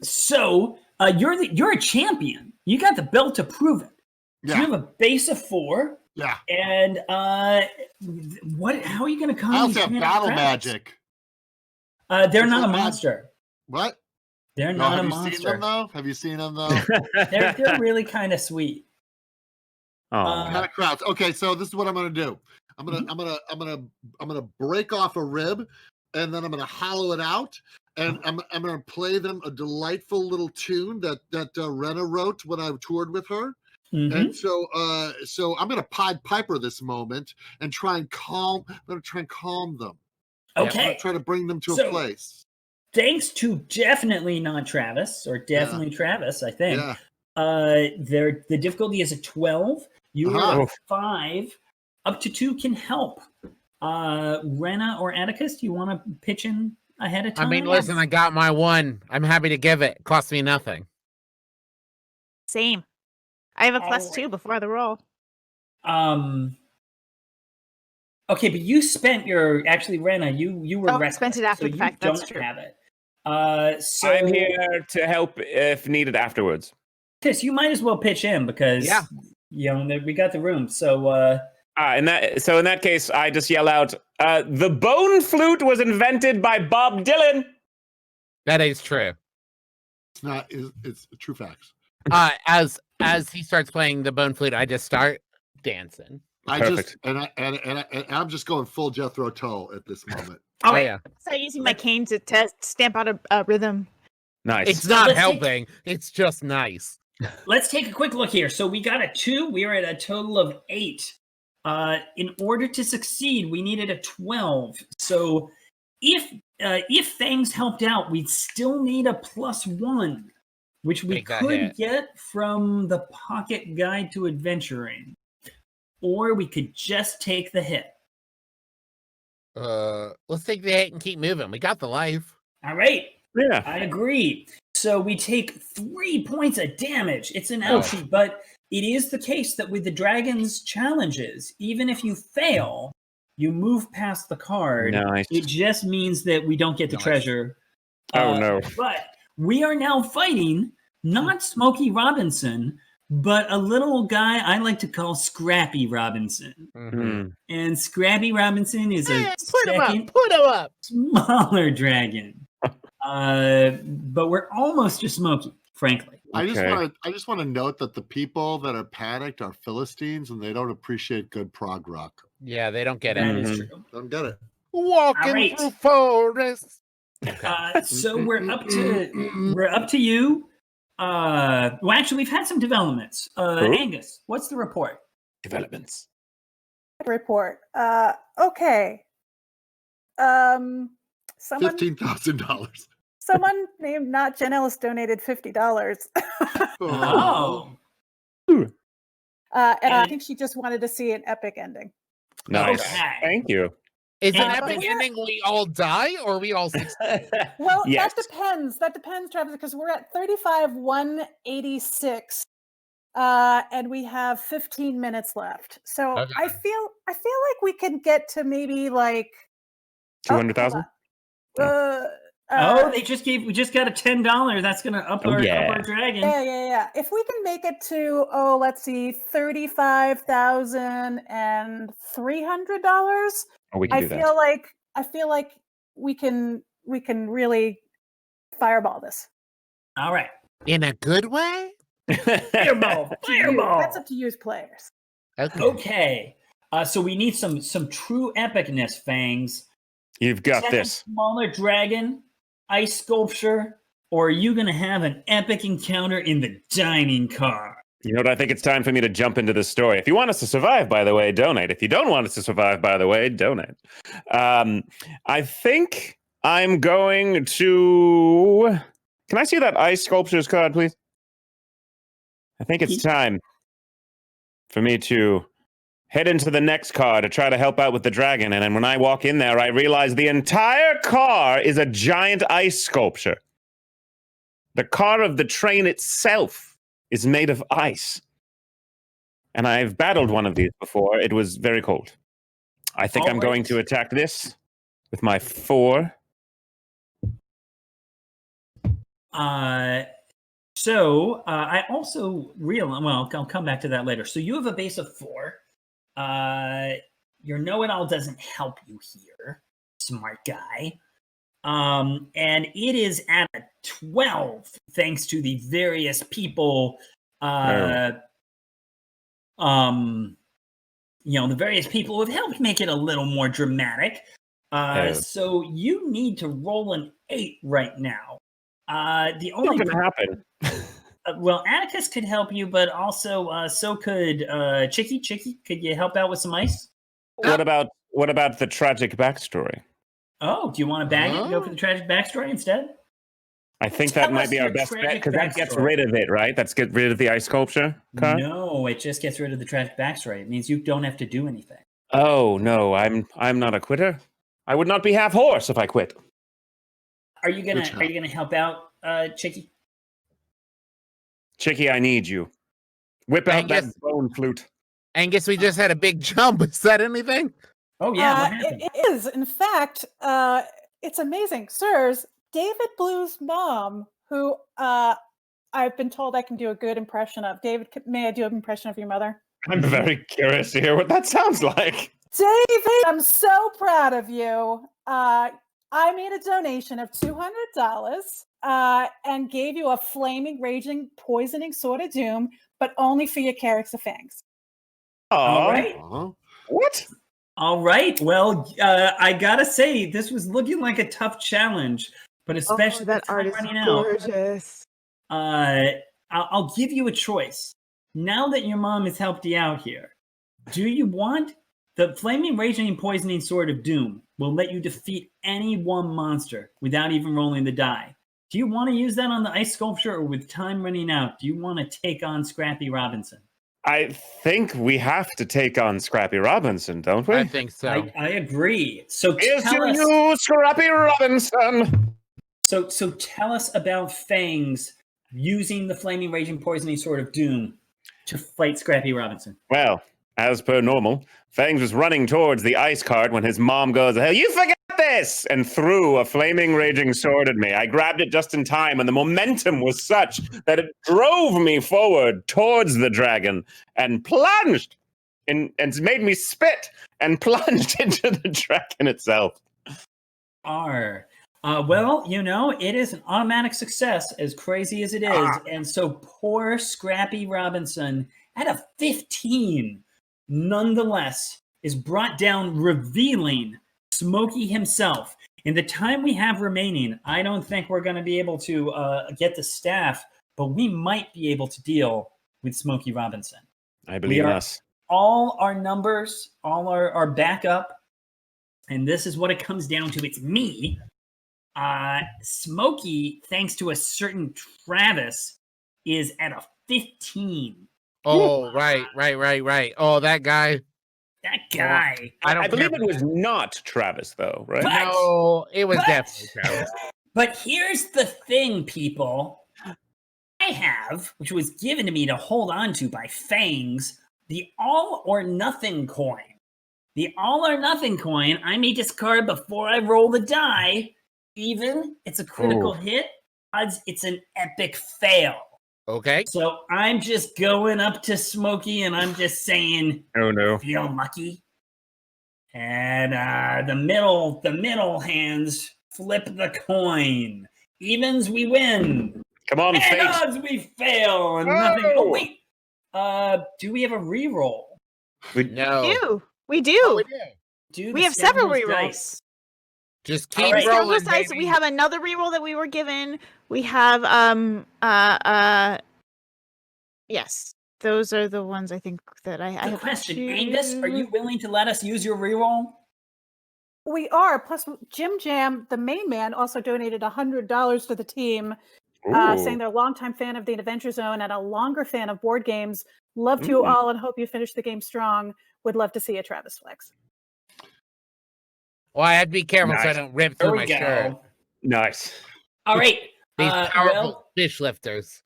So you're a champion. You got the belt to prove it. So Yeah. you have a base of 4. Yeah. And how are you going to come? I also have battle magic. They're It's not a like monster. What? They're No, not a have you seen monster. them though? Have you seen them though? They're really kind of sweet. Oh, Panic crowds. Okay, so this is what I'm gonna do. I'm Mm-hmm. gonna break off a rib, and then I'm gonna hollow it out, and I'm gonna play them a delightful little tune that Rena wrote when I toured with her. Mhm. And so I'm gonna Pied Piper this moment and try and calm. I'm gonna try and calm them. I'm Okay. gonna try to bring them to So- a place. Thanks to definitely not Travis, or definitely Travis, I think. Yeah. The difficulty is a 12. You Uh-huh. are at 5. Up to 2 can help. Rena or Atticus, do you want to pitch in ahead of time? I mean, listen, I got my 1. I'm happy to give it. Cost me nothing. Same. I have a All plus right. 2 before the roll. Okay, but you spent your Rena. You were Oh, I reckless, spent it after so the you fact, that's don't true. have it. So I'm here to help if needed afterwards. Chris, you might as well pitch in because Yeah. we got the room. So In that case, I just yell out, "The bone flute was invented by Bob Dylan." That is true. It's not. It's true facts. As he starts playing the bone flute, I just start dancing. Perfect. I'm just going full Jethro Tull at this moment. all Oh right, yeah. So using my cane to stamp out a rhythm. Nice. It's not let's take- helping. It's just nice. let's take a quick look here. So we got a 2. We are at a total of 8. In order to succeed, we needed a 12. So if things helped out, we'd still need a +1, which we Take that could hit. get from the Pocket Guide to Adventuring, or we could just take the hit. Let's take the hit and keep moving. We got the life. All right, Yeah. I agree. So we take 3 points of damage. It's an ouchie, but it is the case that with the dragon's challenges, even if you fail, you move past the card. Nice. It just means that we don't get the Nice. treasure. Oh, no. But We are now fighting not Smokey Robinson, but a little guy I like to call Scrappy Robinson. Mhm. And Scrappy Robinson is a Put him second up. Put him up. smaller dragon. But we're almost to Smokey, frankly. I just Okay. want to note that the people that are panicked are Philistines, and they don't appreciate good prog rock. Yeah, they don't get That it. is Mhm. true. Don't get it. Walking Alright. through forests. So we're up to you. Well, actually, we've had some developments. Ooh. Angus, what's the report? Developments. Report. Okay. Someone $15,000. named Not Jen Ellis donated $50. Oh, And I think she just wanted to see an epic ending. Nice. Okay. Thank you. Is an And- epic ending we all die or we all succeed? Well, Yes. that depends. That depends, Travis, because we're at 35,186, and we have 15 minutes left. So Okay. I feel like we can get to maybe like 200,000? we just got a $10. That's gonna up Oh, our yeah. dragon. Yeah. If we can make it to let's see, $35,300. Oh, we can I do that. feel like we can really fireball this. All right. In a good way? Fireball. That's up to you as players. Okay. So we need some true epicness, Fangs. You've got Second this. Smaller dragon, ice sculpture, or are you gonna have an epic encounter in the dining car? You know what? I think it's time for me to jump into this story. If you want us to survive, by the way, donate. If you don't want us to survive, by the way, donate. I think I'm going to. Can I see that ice sculptures card, please? I think it's time for me to head into the next car to try to help out with the dragon. And then when I walk in there, I realize the entire car is a giant ice sculpture. The car of the train itself is made of ice. And I've battled one of these before. It was very cold. I think I'm going to attack this with my 4. I also realize, well, I'll come back to that later. So you have a base of 4. Your know-it-all doesn't help you here, smart guy. And it is at a 12, thanks to the various people, the various people who have helped make it a little more dramatic. So you need to roll an 8 right now. The only Not gonna happen. Well, Atticus could help you, but also so could Chicky. Chicky, could you help out with some ice? What about the tragic backstory? Oh, do you want to bag it and go for the tragic backstory instead? I think Tell that might us be our your best bet tragic because that gets backstory. rid of it, right? That's get rid of the ice sculpture card. No, it just gets rid of the tragic backstory. It means you don't have to do anything. Oh no, I'm not a quitter. I would not be half horse if I quit. Are you gonna help out, Chicky? Chicky, I need you. Whip out that bone flute. Angus, we just had a big jump. Is that anything? Oh yeah, what happened? It is. In fact, it's amazing. Sirs, David Blue's mom, who I've been told I can do a good impression of. David, may I do an impression of your mother? I'm very curious to hear what that sounds like. David, I'm so proud of you. I made a donation of $200 and gave you a flaming, raging, poisoning sword of doom, but only for your carrots of fangs. All right. What? All right. Well, I gotta say, this was looking like a tough challenge, but especially that art is gorgeous. I'll give you a choice. Now that your mom has helped you out here, do you want the flaming, raging, and poisoning sword of doom? Will let you defeat any one monster without even rolling the die. Do you want to use that on the ice sculpture, or with time running out, do you want to take on Scrappy Robinson? I think we have to take on Scrappy Robinson, don't we? I think so. I agree. So Here's tell to us, you, Scrappy Robinson. so tell us about Fangs using the flaming, raging, poisoning sword of doom to fight Scrappy Robinson. Well, as per normal, Fangs was running towards the ice cart when his mom goes, "Hey, you forgot this!" and threw a flaming, raging sword at me. I grabbed it just in time, and the momentum was such that it drove me forward towards the dragon and plunged and made me spit and plunged into the dragon itself. Well, it is an automatic success, as crazy as it is. And so poor Scrappy Robinson, at a 15, nonetheless, is brought down, revealing Smokey himself. In the time we have remaining, I don't think we're going to be able to get the staff, but we might be able to deal with Smokey Robinson. I believe in us. All our numbers, all our backup, and this is what it comes down to. It's me. Smokey, thanks to a certain Travis, is at a 15. Oh, right. Oh, that guy. That guy. I believe it was not Travis, though, right? But- No, it was but- definitely Travis. But here's the thing, people. I have, which was given to me to hold on to by Fangs, the all or nothing coin. The all or nothing coin I may discard before I roll the die. Even it's a critical hit, odds it's an epic fail. Okay. So I'm just going up to Smokey and I'm just saying, Oh no. feel lucky. And the middle hands flip the coin. Evens, we win. Come on, And fate. odds, we fail. And nothing. Oh wait. Do we have a reroll? No. We do. Oh, we do. We have several Scoundrels rerolls. dice. Just All keep right. rolling, Scoundrels dice. baby. We have another reroll that we were given. We have yes. Those are the ones I think that I Good have. question. to- Angus, are you willing to let us use your reroll? We are. Plus, Jim Jam, the main man, also donated $100 to the team, saying they're a longtime fan of the Adventure Zone and a longer fan of board games. Love to you all and hope you finish the game strong. Would love to see a Travis Flex. Well, I had to be careful so I Nice. don't rip There through we my go. shirt. Nice. All right. These powerful Well, fish lifters.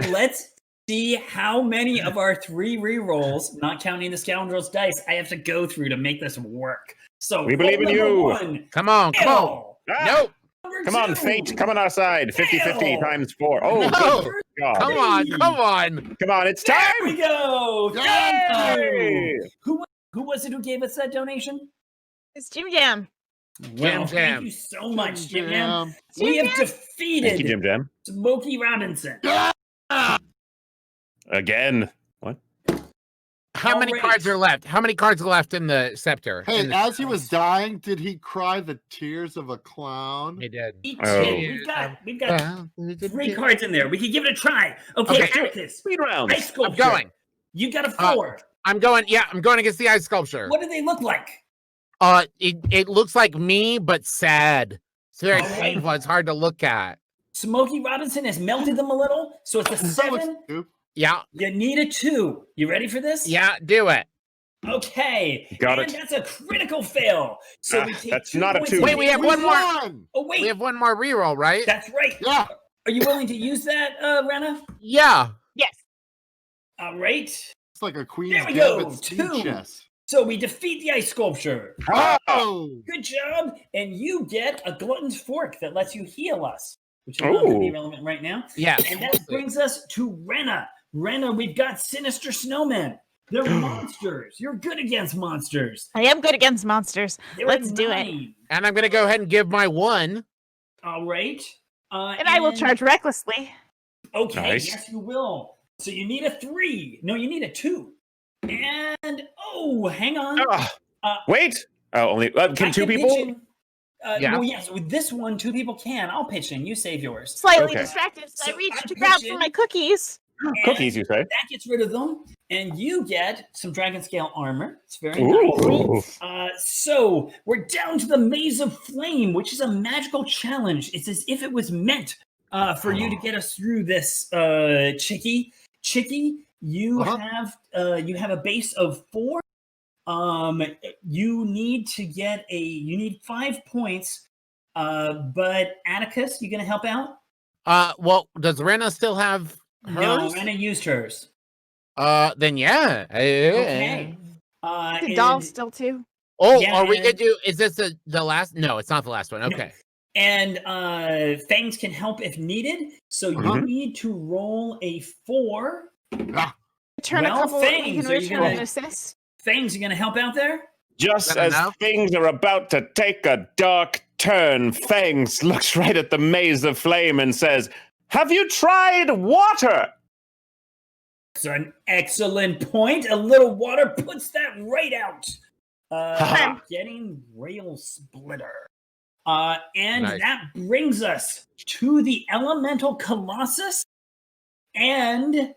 let's see how many of our 3 rerolls, not counting the Scoundrels dice, I have to go through to make this work. So We believe in roll number you. 1, Come on. fail. Ah, Nope. Number Come on, 2, fate. Come on our side. 50-50 Fail. times 4. Oh, No. good God. Come on. Come on. Come on, it's There time. we go. Thank Yay! you. Who was it who gave us that donation? It's Jim Jam. Well, Jam. thank you so much, Jim Jam. Jim We have Jam. defeated Thank you, Jim Jam. Smokey Robinson. Again. What? How many Alright. cards are left? How many cards are left in the scepter? Hey, In the- as he was dying, did he cry the tears of a clown? He did. Each Oh. We've got 3 cards in there. We can give it a try. Okay, Okay. Atticus. Speed rounds. Ice I'm sculpture. going. You got a 4. I'm going. Yeah, I'm going against the ice sculpture. What do they look like? It looks like me, but sad. It's very Alright. painful. It's hard to look at. Smokey Robinson has melted them a little, so it's a That looks 7. stupid. Yeah, You need a 2. You ready for this? yeah, do it. Okay. Got and it. that's a critical fail. So we take That's 2 not a points 2. of Wait, we have damage. one more. Won! Oh, wait. We have one more reroll, right? That's right. Yeah. Are you willing to use that, Rena? Yeah. Yes. All right. It's like a Queen's There we go, Gambit speed 2. chess. So we defeat the ice sculpture. Oh! Good job. And you get a glutton's fork that lets you heal us, which is not going to be Ooh. relevant right now. Yeah. And that brings us to Rena. Rena, we've got sinister snowmen. They're monsters. You're good against monsters. I am good against monsters. They're Let's at do it. 9. And I'm gonna go ahead and give my 1. All right. And I will charge recklessly. Okay, Nice. yes, you will. So you need a 3. No, you need a 2. And hang on. Wait. Oh, only I can 2 people? pitch in. Yeah. No, yes, with this one, 2 people can. I'll pitch in. You save yours. Slightly Okay. distracted, so I So reach I to pitch grab for in. my cookies. And Cookies, you say? That gets rid of them, and you get some dragon scale armor. It's very Ooh. nice. So we're down to the Maze of Flame, which is a magical challenge. It's as if it was meant for you to get us through this, Chicky. Chicky, you have a base of 4. You need to get you need 5 points. But Atticus, you gonna help out? Well, does Rena still have hers? No, Rena used hers. Then yeah. Okay. The doll and, still too. Oh, Yeah, are we and- gonna do? Is this the last? No, it's not the last one. No. Okay. and Fangs can help if needed. So you Mhm. need to roll a 4. Return Well, a couple. Fangs, We can are you return gonna- an assist. Fangs, you gonna help out there? Just Is that as enough? things are about to take a dark turn, Fangs looks right at the maze of flame and says, "Have you tried water?" It's an excellent point. A little water puts that right out. Ha-ha. Getting rail splitter. And Nice. that brings us to the elemental colossus, and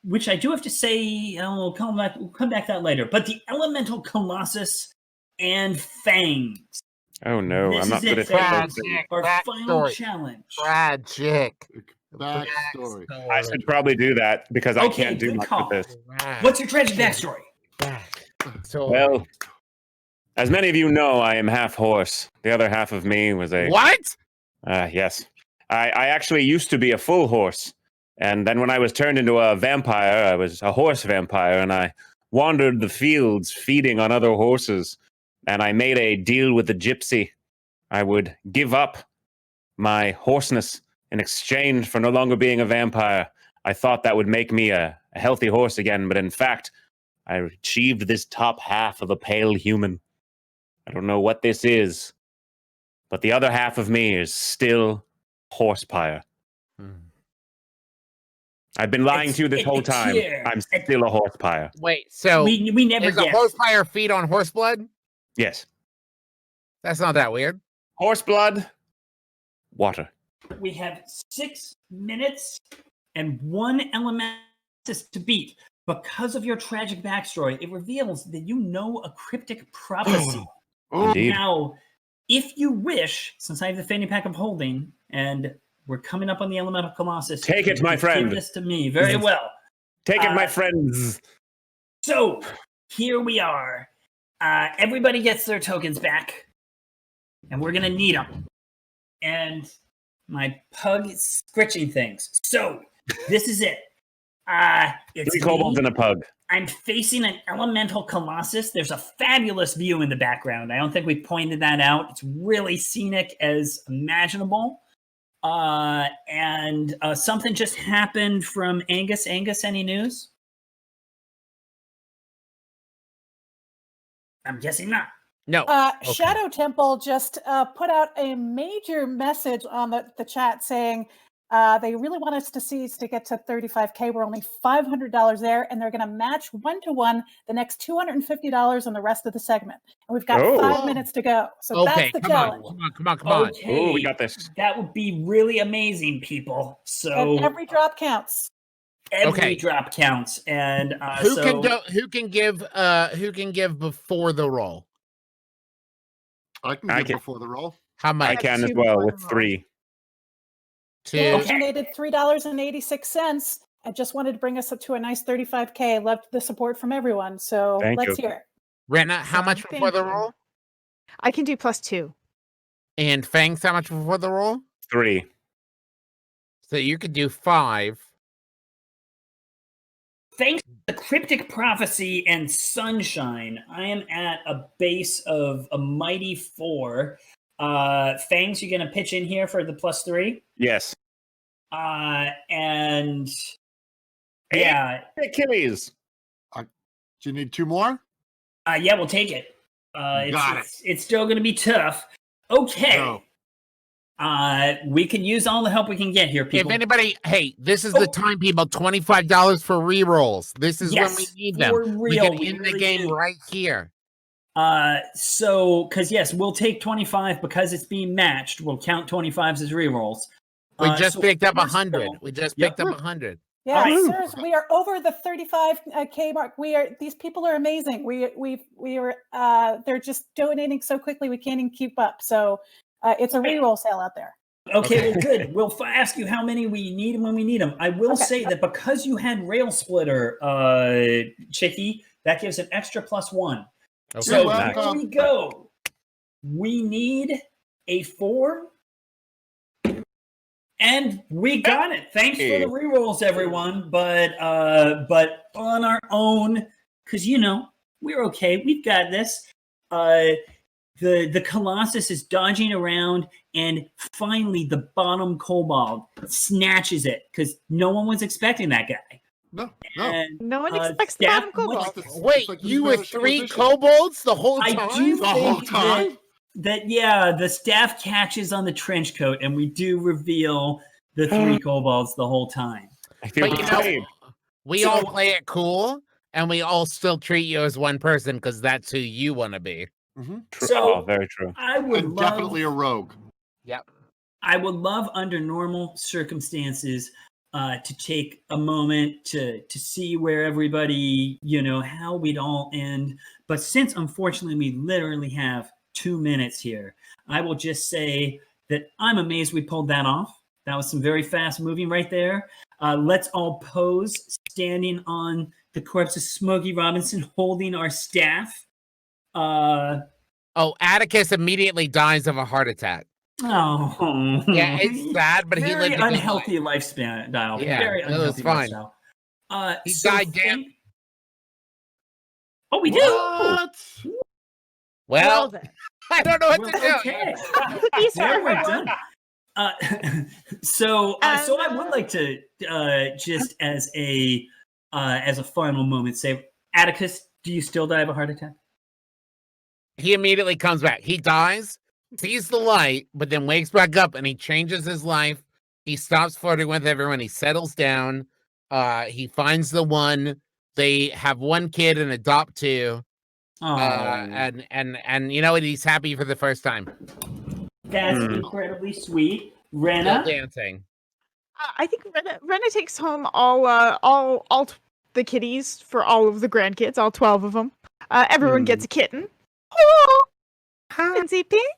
which I do have to say, we'll come back to that later. But the elemental colossus and Fangs. Oh no, This I'm not is good it, at Fangs. those things. Our final Backstory. challenge. Tragic. Backstory. I should probably do that because I Okay, can't do good much call. with this. What's your tragic backstory? So Well, as many of you know, I am half horse. The other half of me was a what? yes. I actually used to be a full horse. And then when I was turned into a vampire, I was a horse vampire, and I wandered the fields feeding on other horses. And I made a deal with the gypsy. I would give up my horseness in exchange for no longer being a vampire. I thought that would make me a healthy horse again, but in fact, I achieved this top half of a pale human. I don't know what this is, but the other half of me is still horsepire. I've been lying to you this whole time. I'm still a horsepire. Wait, so We never is a guessed. horsepire feed on horse blood? Yes. That's not that weird. Horse blood, water. We have 6 minutes and 1 element to beat. Because of your tragic backstory, it reveals that you know a cryptic prophecy. Indeed. Now, if you wish, since I have the fanny pack of holding, and we're coming up on the elemental colossus, Take it, you my can friend. Give this to me. Very well. Take it, my friends. So, here we are. Everybody gets their tokens back, and we're going to need them. And my pug is scritching things. So, this is it. It's 3 kobolds me. and a pug. I'm facing an elemental colossus. There's a fabulous view in the background. I don't think we pointed that out. It's really scenic as imaginable. And something just happened from Angus. Angus, any news? I'm guessing not. No. Okay. Shadow Temple just put out a major message on the chat saying they really want us to get to 35K. We're only $500 there, and they're going to match 1-to-1 the next $250 on the rest of the segment. And we've got Oh. 5 minutes to go. So Okay, that's the come challenge. on, come on. Okay. Oh, we got this. That would be really amazing, people. So And every drop counts. every Okay. drop counts. And Who so can give before the roll? I can I give can- before the roll. How much? I can as 2 well before with the roll. 3. Two. They Okay. donated $3.86. I just wanted to bring us up to a nice 35K. Loved the support from everyone. So Thank let's you. hear it. Rena, how much Thank before the you. roll? I can do +2. And Fangs, how much before the roll? 3. So you could do 5. thanks to the cryptic prophecy and sunshine, I am at a base of a mighty 4. Fangs, you gonna pitch in here for the +3? Yes. And Hey. yeah, Achilles. Do you need 2 more? yeah, we'll take it. Got It's still gonna be tough. Okay. No. We can use all the help we can get here, people. If anybody, hey, this is the Oh. time, people. $25 for rerolls. This is when we Yes, need them. for We real, can we end the really game do. right here. Because yes, we'll take 25 because it's being matched. We'll count 25s as rerolls. We just so picked up first of 100. all- We just Yep. picked up 100. Yeah, Alright. sirs, we are over the 35K mark. These people are amazing. We are they're just donating so quickly we can't even keep up. So it's a reroll sale out there. Okay, well, good. We'll ask you how many we need and when we need them. I will Okay. say that because you had Rail Splitter, Chicky, that gives an extra +1. Okay. So You're here welcome. we go. We need a 4. And we got it. Thanks for the rerolls, everyone. But on our own, because we're okay. We've got this. The Colossus is dodging around, and finally the bottom kobold snatches it because no one was expecting that guy. No. And, No one expects the Staff, bottom what's- kobold. Wait, like the you were Spanish 3 Inquisition. kobolds the whole I time? do The whole think time? that the staff catches on the trench coat, and we do reveal the 3 kobolds the whole time. I feel But betrayed. we So- all play it cool, and we all still treat you as one person because that's who you want to be. True. So- Very true. I would And love, definitely a rogue. Yep. I would love under normal circumstances to take a moment to see where everybody, how we'd all end. But since unfortunately we literally have 2 minutes here, I will just say that I'm amazed we pulled that off. That was some very fast moving right there. Let's all pose standing on the corpse of Smokey Robinson holding our staff. Oh, Atticus immediately dies of a heart attack. Oh, Yeah, it's sad, but he very lived a good unhealthy lifespan. Yeah, Very it was unhealthy fine. lifestyle. He died thank- Oh, we do. What? Well, then. I don't know what Well, to do. okay. Cookies for There we're everyone. done. So I would like to just as a final moment say, Atticus, do you still die of a heart attack? He immediately comes back. He dies, sees the light, but then wakes back up and he changes his life. He stops flirting with everyone. He settles down. He finds the one. They have 1 kid and adopt 2. Oh, And you know what? He's happy for the first time. that's Hmm. incredibly sweet. Still Rena, dancing. I think Rena takes home all the kitties for all of the grandkids, all 12 of them. Everyone gets a kitten. Oh, Fancy Pink.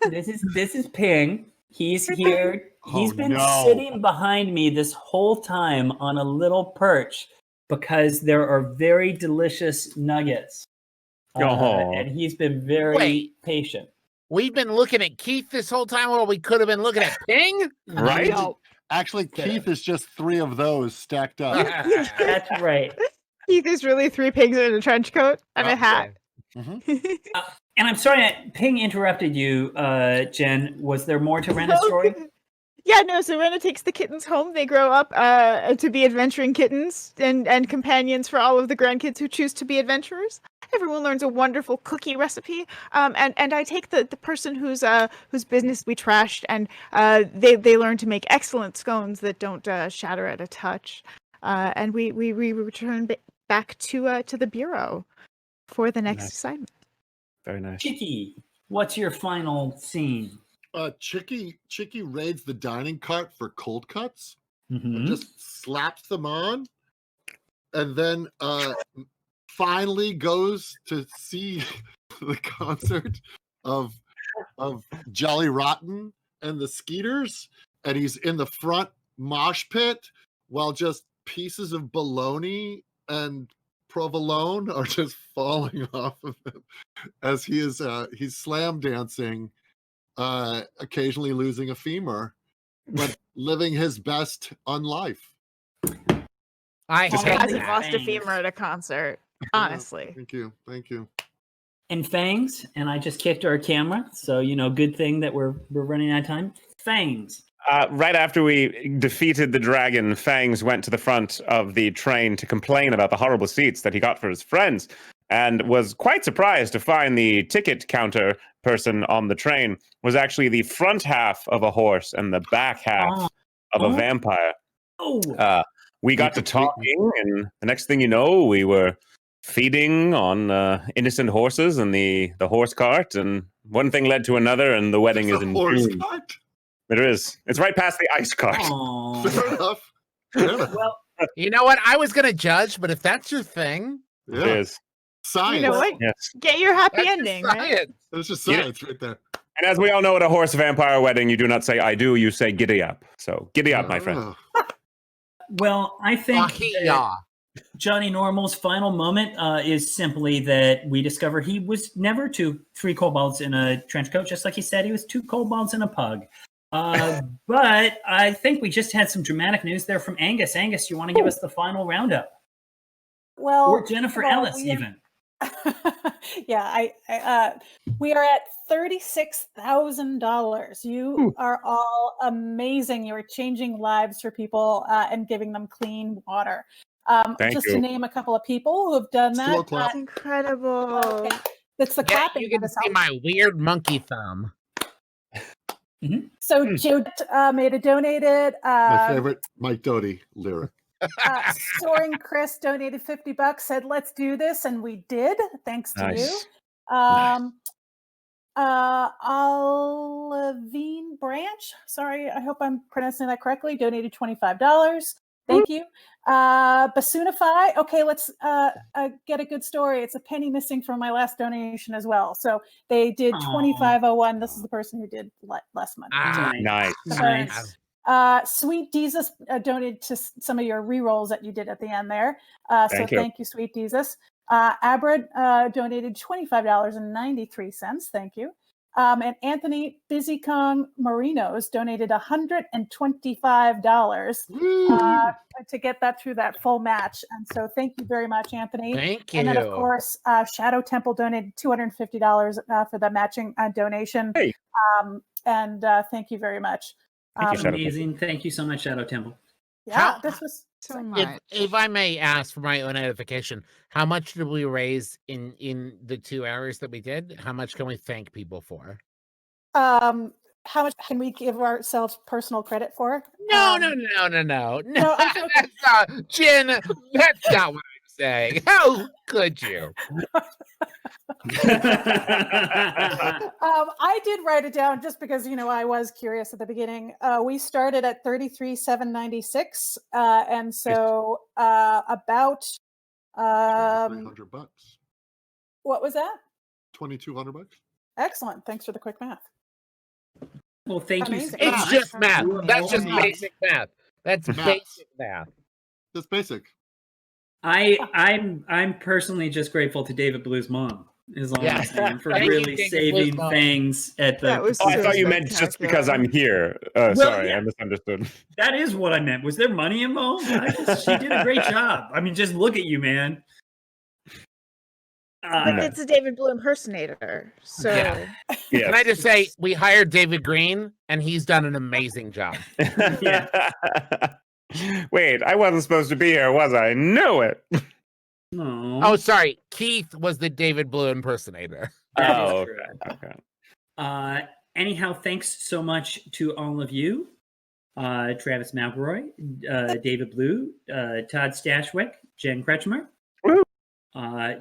this is Ping. He's here. He's Oh, been no. sitting behind me this whole time on a little perch because there are very delicious nuggets. Oh. And he's been very Wait. patient. We've been looking at Keith this whole time while we could have been looking at Ping. Right? No, Actually, Keith is just 3 of those stacked up. That's right. Keith is really 3 pigs in a trench coat and a hat. And I'm sorry, Ping interrupted you, Jen. Was there more to Rena's story? Yeah, no, so Rena takes the kittens home. They grow up to be adventuring kittens and companions for all of the grandkids who choose to be adventurers. Everyone learns a wonderful cookie recipe. And I take the person whose business we trashed, and they learn to make excellent scones that don't shatter at a touch. And we return back to the bureau for the next Nice. assignment. Very nice. Chicky, what's your final scene? Chicky raids the dining cart for cold cuts Mhm. and just slaps them on, and then finally goes to see the concert of Jolly Rotten and the Skeeters, and he's in the front mosh pit while just pieces of bologna and provolone are just falling off of him as he's slam dancing, occasionally losing a femur, but living his best on life. I Just Who hate hasn't Yeah. lost a Thanks. femur at a concert? Honestly. Thank you. And Fangs, and I just kicked our camera, so good thing that we're running out of time. Fangs. Right after we defeated the dragon, Fangs went to the front of the train to complain about the horrible seats that he got for his friends, and was quite surprised to find the ticket counter person on the train was actually the front half of a horse and the back half of a Oh. vampire. Oh, We got to talking, and the next thing you know, we were feeding on innocent horses in the horse cart, and one thing led to another, and the wedding It's is a in horse June. cart. It is. It's right past the ice cart. aw. Fair enough. Fair enough. Well, You know what? I was gonna judge, but if that's your thing, It Yeah. is. Science. You know what? Yes. Get your happy that's ending, just right? science. It's just Yeah. science right there. And as we all know, at a horse vampire wedding, you do not say "I do," you say "Giddy up." So giddy up, my friend. Oh. well, I think that Ahiya. Johnny Normal's final moment is simply that we discover he was never 3 kobolds in a trench coat, just like he said he was 2 kobolds in a pug. But I think we just had some dramatic news there from Angus. Angus, you want to give us the final roundup? Well, Or Jennifer well, Ellis, we are- even. yeah, we are at $36,000. You are all amazing. You are changing lives for people and giving them clean water. Thank Just you. to name a couple of people who have done Slow that. clap. That's incredible. Okay. That's the Yeah, clapping. you can that is see helpful. my weird monkey thumb. So Joe made a donated. My favorite Mike Doty lyric. Soaring Chris donated $50. Said, "Let's do this," and we did. Thanks to you. Nice. Olivine Branch. Sorry, I hope I'm pronouncing that correctly. Donated $25. Thank you. Basunify. Okay, let's get a good story. It's a penny missing from my last donation as well. So they did Aw. 2501. This is the person who did less money. Ah, Nice. Nice. Sweet Jesus donated to some of your re-rolls that you did at the end there. Thank you. Thank you, Sweet Jesus. Abra donated $25.93. Thank you. And Anthony Busy Kong Marinos donated $125 to get that through that full match. And so thank you very much, Anthony. thank you. And then, of course, Shadow Temple donated $250 for the matching donation. Hey. And thank you very much. Thank you, Shadow Temple. Amazing. Thank you so much, Shadow Temple. Yeah, this was So much. If I may ask for my own edification, how much did we raise in the 2 hours that we did? How much can we thank people for? how much can we give ourselves personal credit for? No, Um, no. No, I'm joking. That's not, Jen, that's not what I'm saying. How could you? I did write it down just because I was curious at the beginning. We started at 33,796, and so about $2,300. what was that? $2,200. Excellent. Thanks for the quick math. Well, thank you. Amazing. so It's much. just math. You are That's all just amazing. basic math. That's Math. basic math. That's basic. I'm personally just grateful to David Blue's mom. Is all Yeah. I'm saying, for Thank you, really David saving Blue's mom. things at the. That was Oh, I so thought you meant just because I'm here. Sorry, yeah. I misunderstood. That is what I meant. Was there money involved? She did a great job. I mean, just look at you, man. But it's a David Blue impersonator. So Yeah. Yes. Can I just say, we hired David Green, and he's done an amazing job. Yeah. Wait, I wasn't supposed to be here, was I? Knew it. Oh, sorry. Keith was the David Blue impersonator. That is Oh, true. okay. Anyhow, thanks so much to all of you. Travis McElroy, David Blue, Todd Stashwick, Jen Kretschmer. Woo.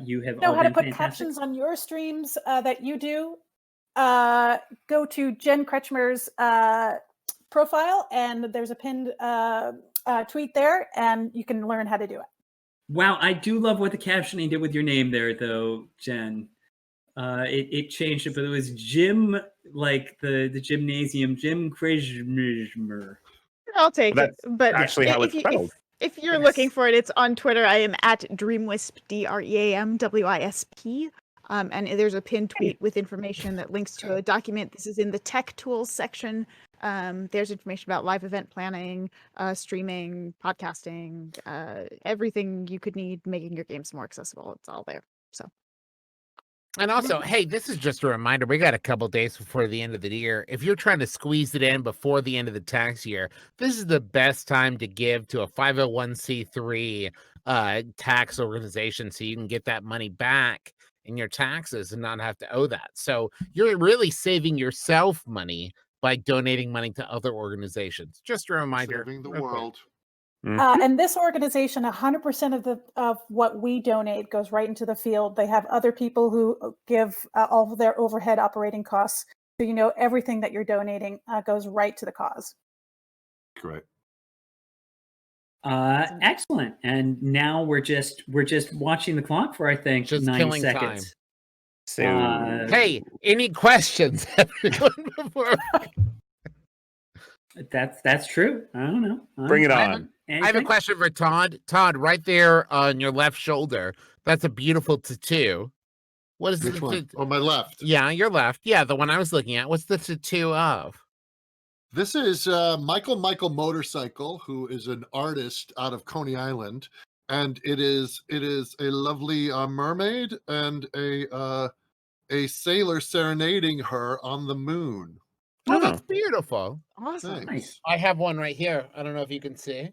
You have Know all how to been put fantastic. captions on your streams that you do? Go to Jen Kretschmer's profile, and there's a pinned tweet there, and you can learn how to do it. Wow, I do love what the captioning did with your name there, though, Jen. It changed it, but it was Jim, like the gymnasium, Jim Kretschmer. I'll take it. That's But actually how if it's you- spelled. If you're Yes. looking for it, it's on Twitter. I am at DreamWisp, DreamWisp. And there's a pinned tweet with information that links to a document. This is in the tech tools section. There's information about live event planning, streaming, podcasting, everything you could need making your games more accessible. It's all there. So And also, hey, this is just a reminder. We got a couple days before the end of the year. If you're trying to squeeze it in before the end of the tax year, this is the best time to give to a 501c3 tax organization so you can get that money back in your taxes and not have to owe that. So you're really saving yourself money by donating money to other organizations. Just a reminder. Saving the real quick. world. And this organization, 100% of what we donate goes right into the field. They have other people who give all of their overhead operating costs. So everything that you're donating goes right to the cause. Great. Excellent. And now we're just watching the clock for, I think, Just 9 killing seconds. time. So, Hey, any questions, everyone? Before That's true. I don't know. bring it I have on. I have a Anything? question for Todd. Todd, right there on your left shoulder, that's a beautiful tattoo. What is Which the one? On my left. Yeah, your left. Yeah, the one I was looking at. What's the tattoo of? This is Michael Motorcycle, who is an artist out of Coney Island. and it is a lovely mermaid and a sailor serenading her on the moon. Oh, that's beautiful. Awesome. Thanks. I have one right here. I don't know if you can see.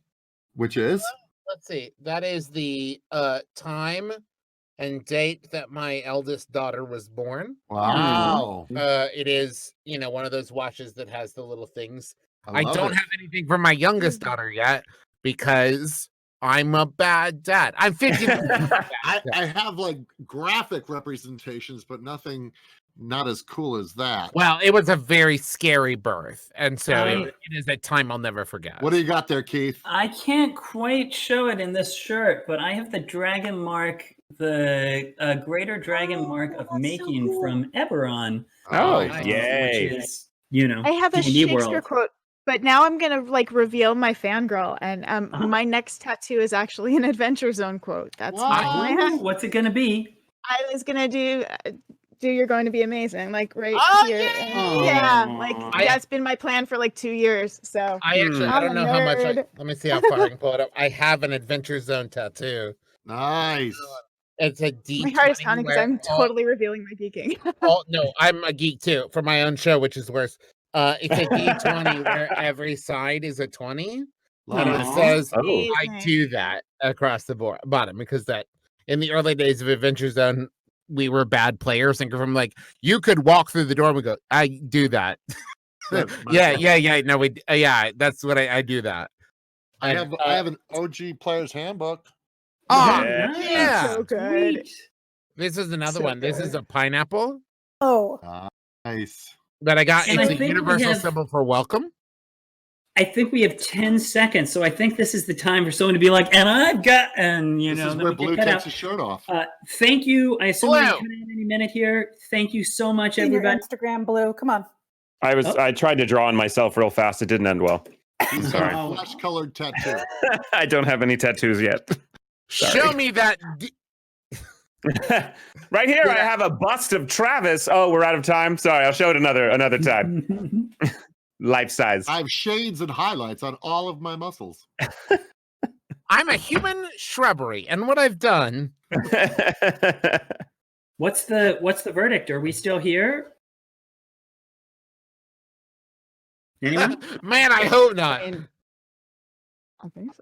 Which is Let's see. That is the time and date that my eldest daughter was born. wow. It is, one of those watches that has the little things. I love don't it. have anything for my youngest daughter yet because I'm a bad dad. I'm 50. I have like graphic representations, but nothing not as cool as that. Well, it was a very scary birth, and so I- it is a time I'll never forget. What do you got there, Keith? I can't quite show it in this shirt, but I have the dragon mark, the greater dragon mark of that's so making cool. from Eberron. Oh, nice. yay. Which is, I have a D&D Shakespeare world. quote, but now I'm gonna reveal my fangirl, and Uh-huh. my next tattoo is actually an Adventure Zone quote. That's my Wow. plan. Ooh, what's it gonna be? I was gonna do you're going to be amazing, like right Oh, here. yay! And yeah, like Aw. that's been my plan for like 2 years. So I actually, I I'm don't a know how much. nerd. Let me see how far I can pull it up. I have an Adventure Zone tattoo. Nice. It's a D20. my heart is pounding because I'm where totally revealing my geeking. no, I'm a geek too for my own show, which is worse. It's a D20 where every side is a 20, and it Aw. says Oh. I do that across the bottom because that in the early days of Adventure Zone, we were bad players, and from like you could walk through the door and we go, I do that. That's yeah. No, we yeah, that's what I do that. I And, have an OG player's handbook. Oh, Yeah. Nice. yeah. So good. Sweet. This is another So one. This is a pineapple Oh, Nice. that I got. And It's I a think we universal have- symbol for welcome. I think we have 10 seconds, so I think this is the time for someone to be like, and I've got, and This is then where we get Blue cut takes out. his shirt off. Thank you. I assume we're Blue. coming in any minute here. Thank you so much, in your everybody. Instagram, Blue. Come on. Oh. I tried to draw on myself real fast. It didn't end well. He's sorry. got a flesh-colored tattoo. I don't have any tattoos yet. Sorry. Show me that. Right here, I Yeah. have a bust of Travis. Oh, we're out of time. Sorry, I'll show it another time. Life size. I have shades and highlights on all of my muscles. I'm a human shrubbery, and what I've done. What's the verdict? Are we still here? Anyone? Man, I hope not. I think so.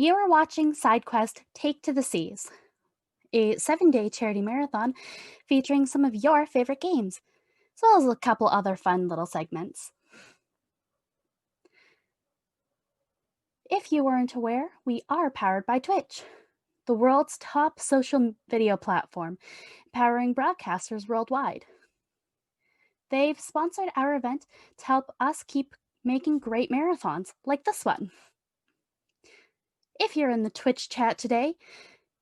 You are watching SideQuest Take to the Seas, a 7-day charity marathon featuring some of your favorite games, as well as a couple other fun little segments. If you weren't aware, we are powered by Twitch, the world's top social video platform, powering broadcasters worldwide. They've sponsored our event to help us keep making great marathons like this one. If you're in the Twitch chat today,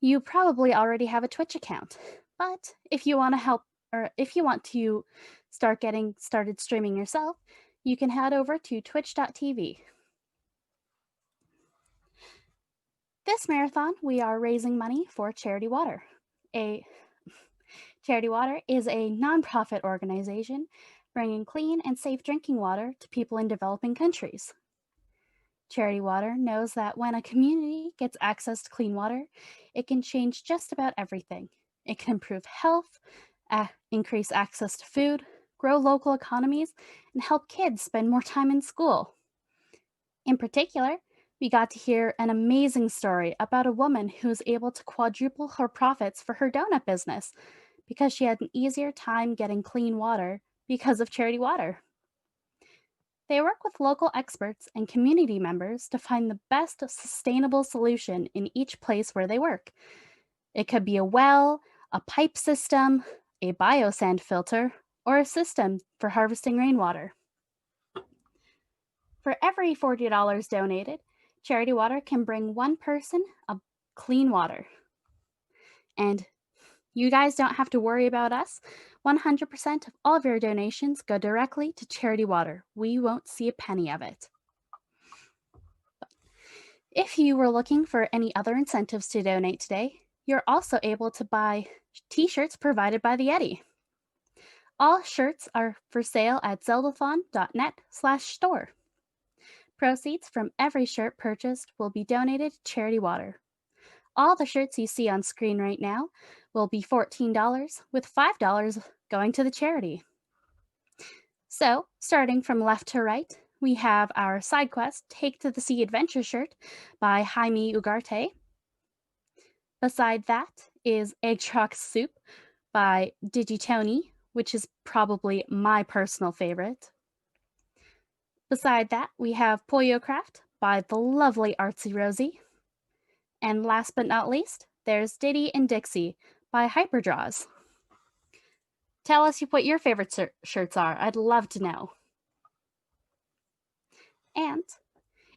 you probably already have a Twitch account. But if you want to help, or if you want to start getting started streaming yourself, you can head over to twitch.tv. This marathon, we are raising money for Charity Water. Charity Water is a nonprofit organization bringing clean and safe drinking water to people in developing countries. Charity Water knows that when a community gets access to clean water, it can change just about everything. It can improve health, increase access to food, grow local economies, and help kids spend more time in school. In particular, we got to hear an amazing story about a woman who was able to quadruple her profits for her donut business because she had an easier time getting clean water because of Charity Water. They work with local experts and community members to find the best sustainable solution in each place where they work. It could be a well, a pipe system, a biosand filter, or a system for harvesting rainwater. For every $40 donated, Charity Water can bring one person a clean water. And you guys don't have to worry about us. 100% of all of your donations go directly to Charity Water. We won't see a penny of it. If you were looking for any other incentives to donate today, you're also able to buy t-shirts provided by the Yeti. All shirts are for sale at zeldathon.net/store. Proceeds from every shirt purchased will be donated to Charity Water. All the shirts you see on screen right now will be $14, with $5 going to the charity. So, starting from left to right, we have our SideQuest Take to the Sea Adventure shirt by Jaime Ugarte. Beside that is Egg Truck Soup by Digitoni, which is probably my personal favorite. Beside that, we have Pollo Craft by the lovely Artsy Rosie. And last but not least, there's Diddy and Dixie by Hyperdraws. Tell us what your favorite shirts are. I'd love to know. And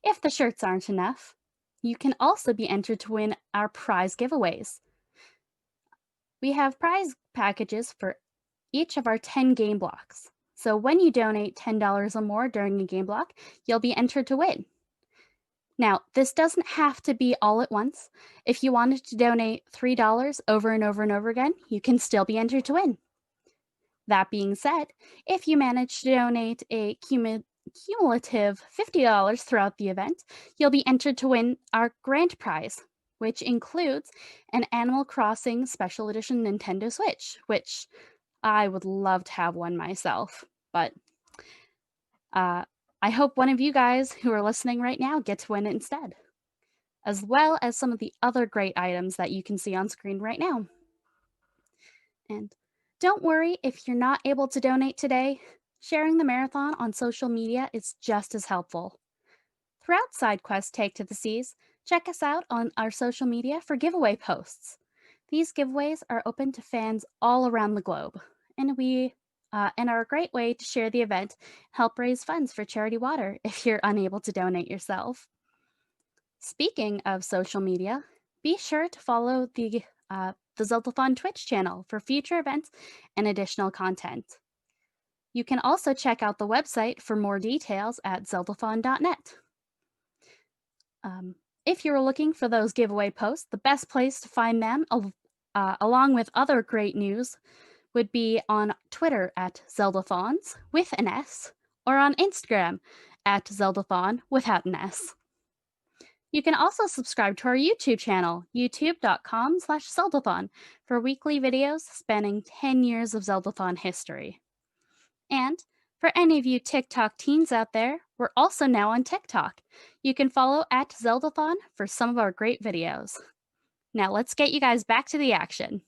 if the shirts aren't enough, you can also be entered to win our prize giveaways. We have prize packages for each of our 10 game blocks. So when you donate $10 or more during a game block, you'll be entered to win. Now, this doesn't have to be all at once. If you wanted to donate $3 over and over and over again, you can still be entered to win. That being said, if you manage to donate a cumulative $50 throughout the event, you'll be entered to win our grand prize, which includes an Animal Crossing Special Edition Nintendo Switch, which I would love to have one myself, but I hope one of you guys who are listening right now get to win it instead, as well as some of the other great items that you can see on screen right now. And don't worry if you're not able to donate today. Sharing the marathon on social media is just as helpful. Throughout SideQuest Take to the Seas, check us out on our social media for giveaway posts. These giveaways are open to fans all around the globe, and are a great way to share the event and help raise funds for Charity Water if you're unable to donate yourself. Speaking of social media, be sure to follow the Zeldathon Twitch channel for future events and additional content. You can also check out the website for more details at zeldathon.net. If you're looking for those giveaway posts, the best place to find them, along with other great news, would be on Twitter at Zeldathons with an S, or on Instagram at Zeldathon without an S. You can also subscribe to our YouTube channel, youtube.com/Zeldathon, for weekly videos spanning 10 years of Zeldathon history. And For any of you TikTok teens out there, we're also now on TikTok. You can follow @Zeldathon for some of our great videos. Now let's get you guys back to the action.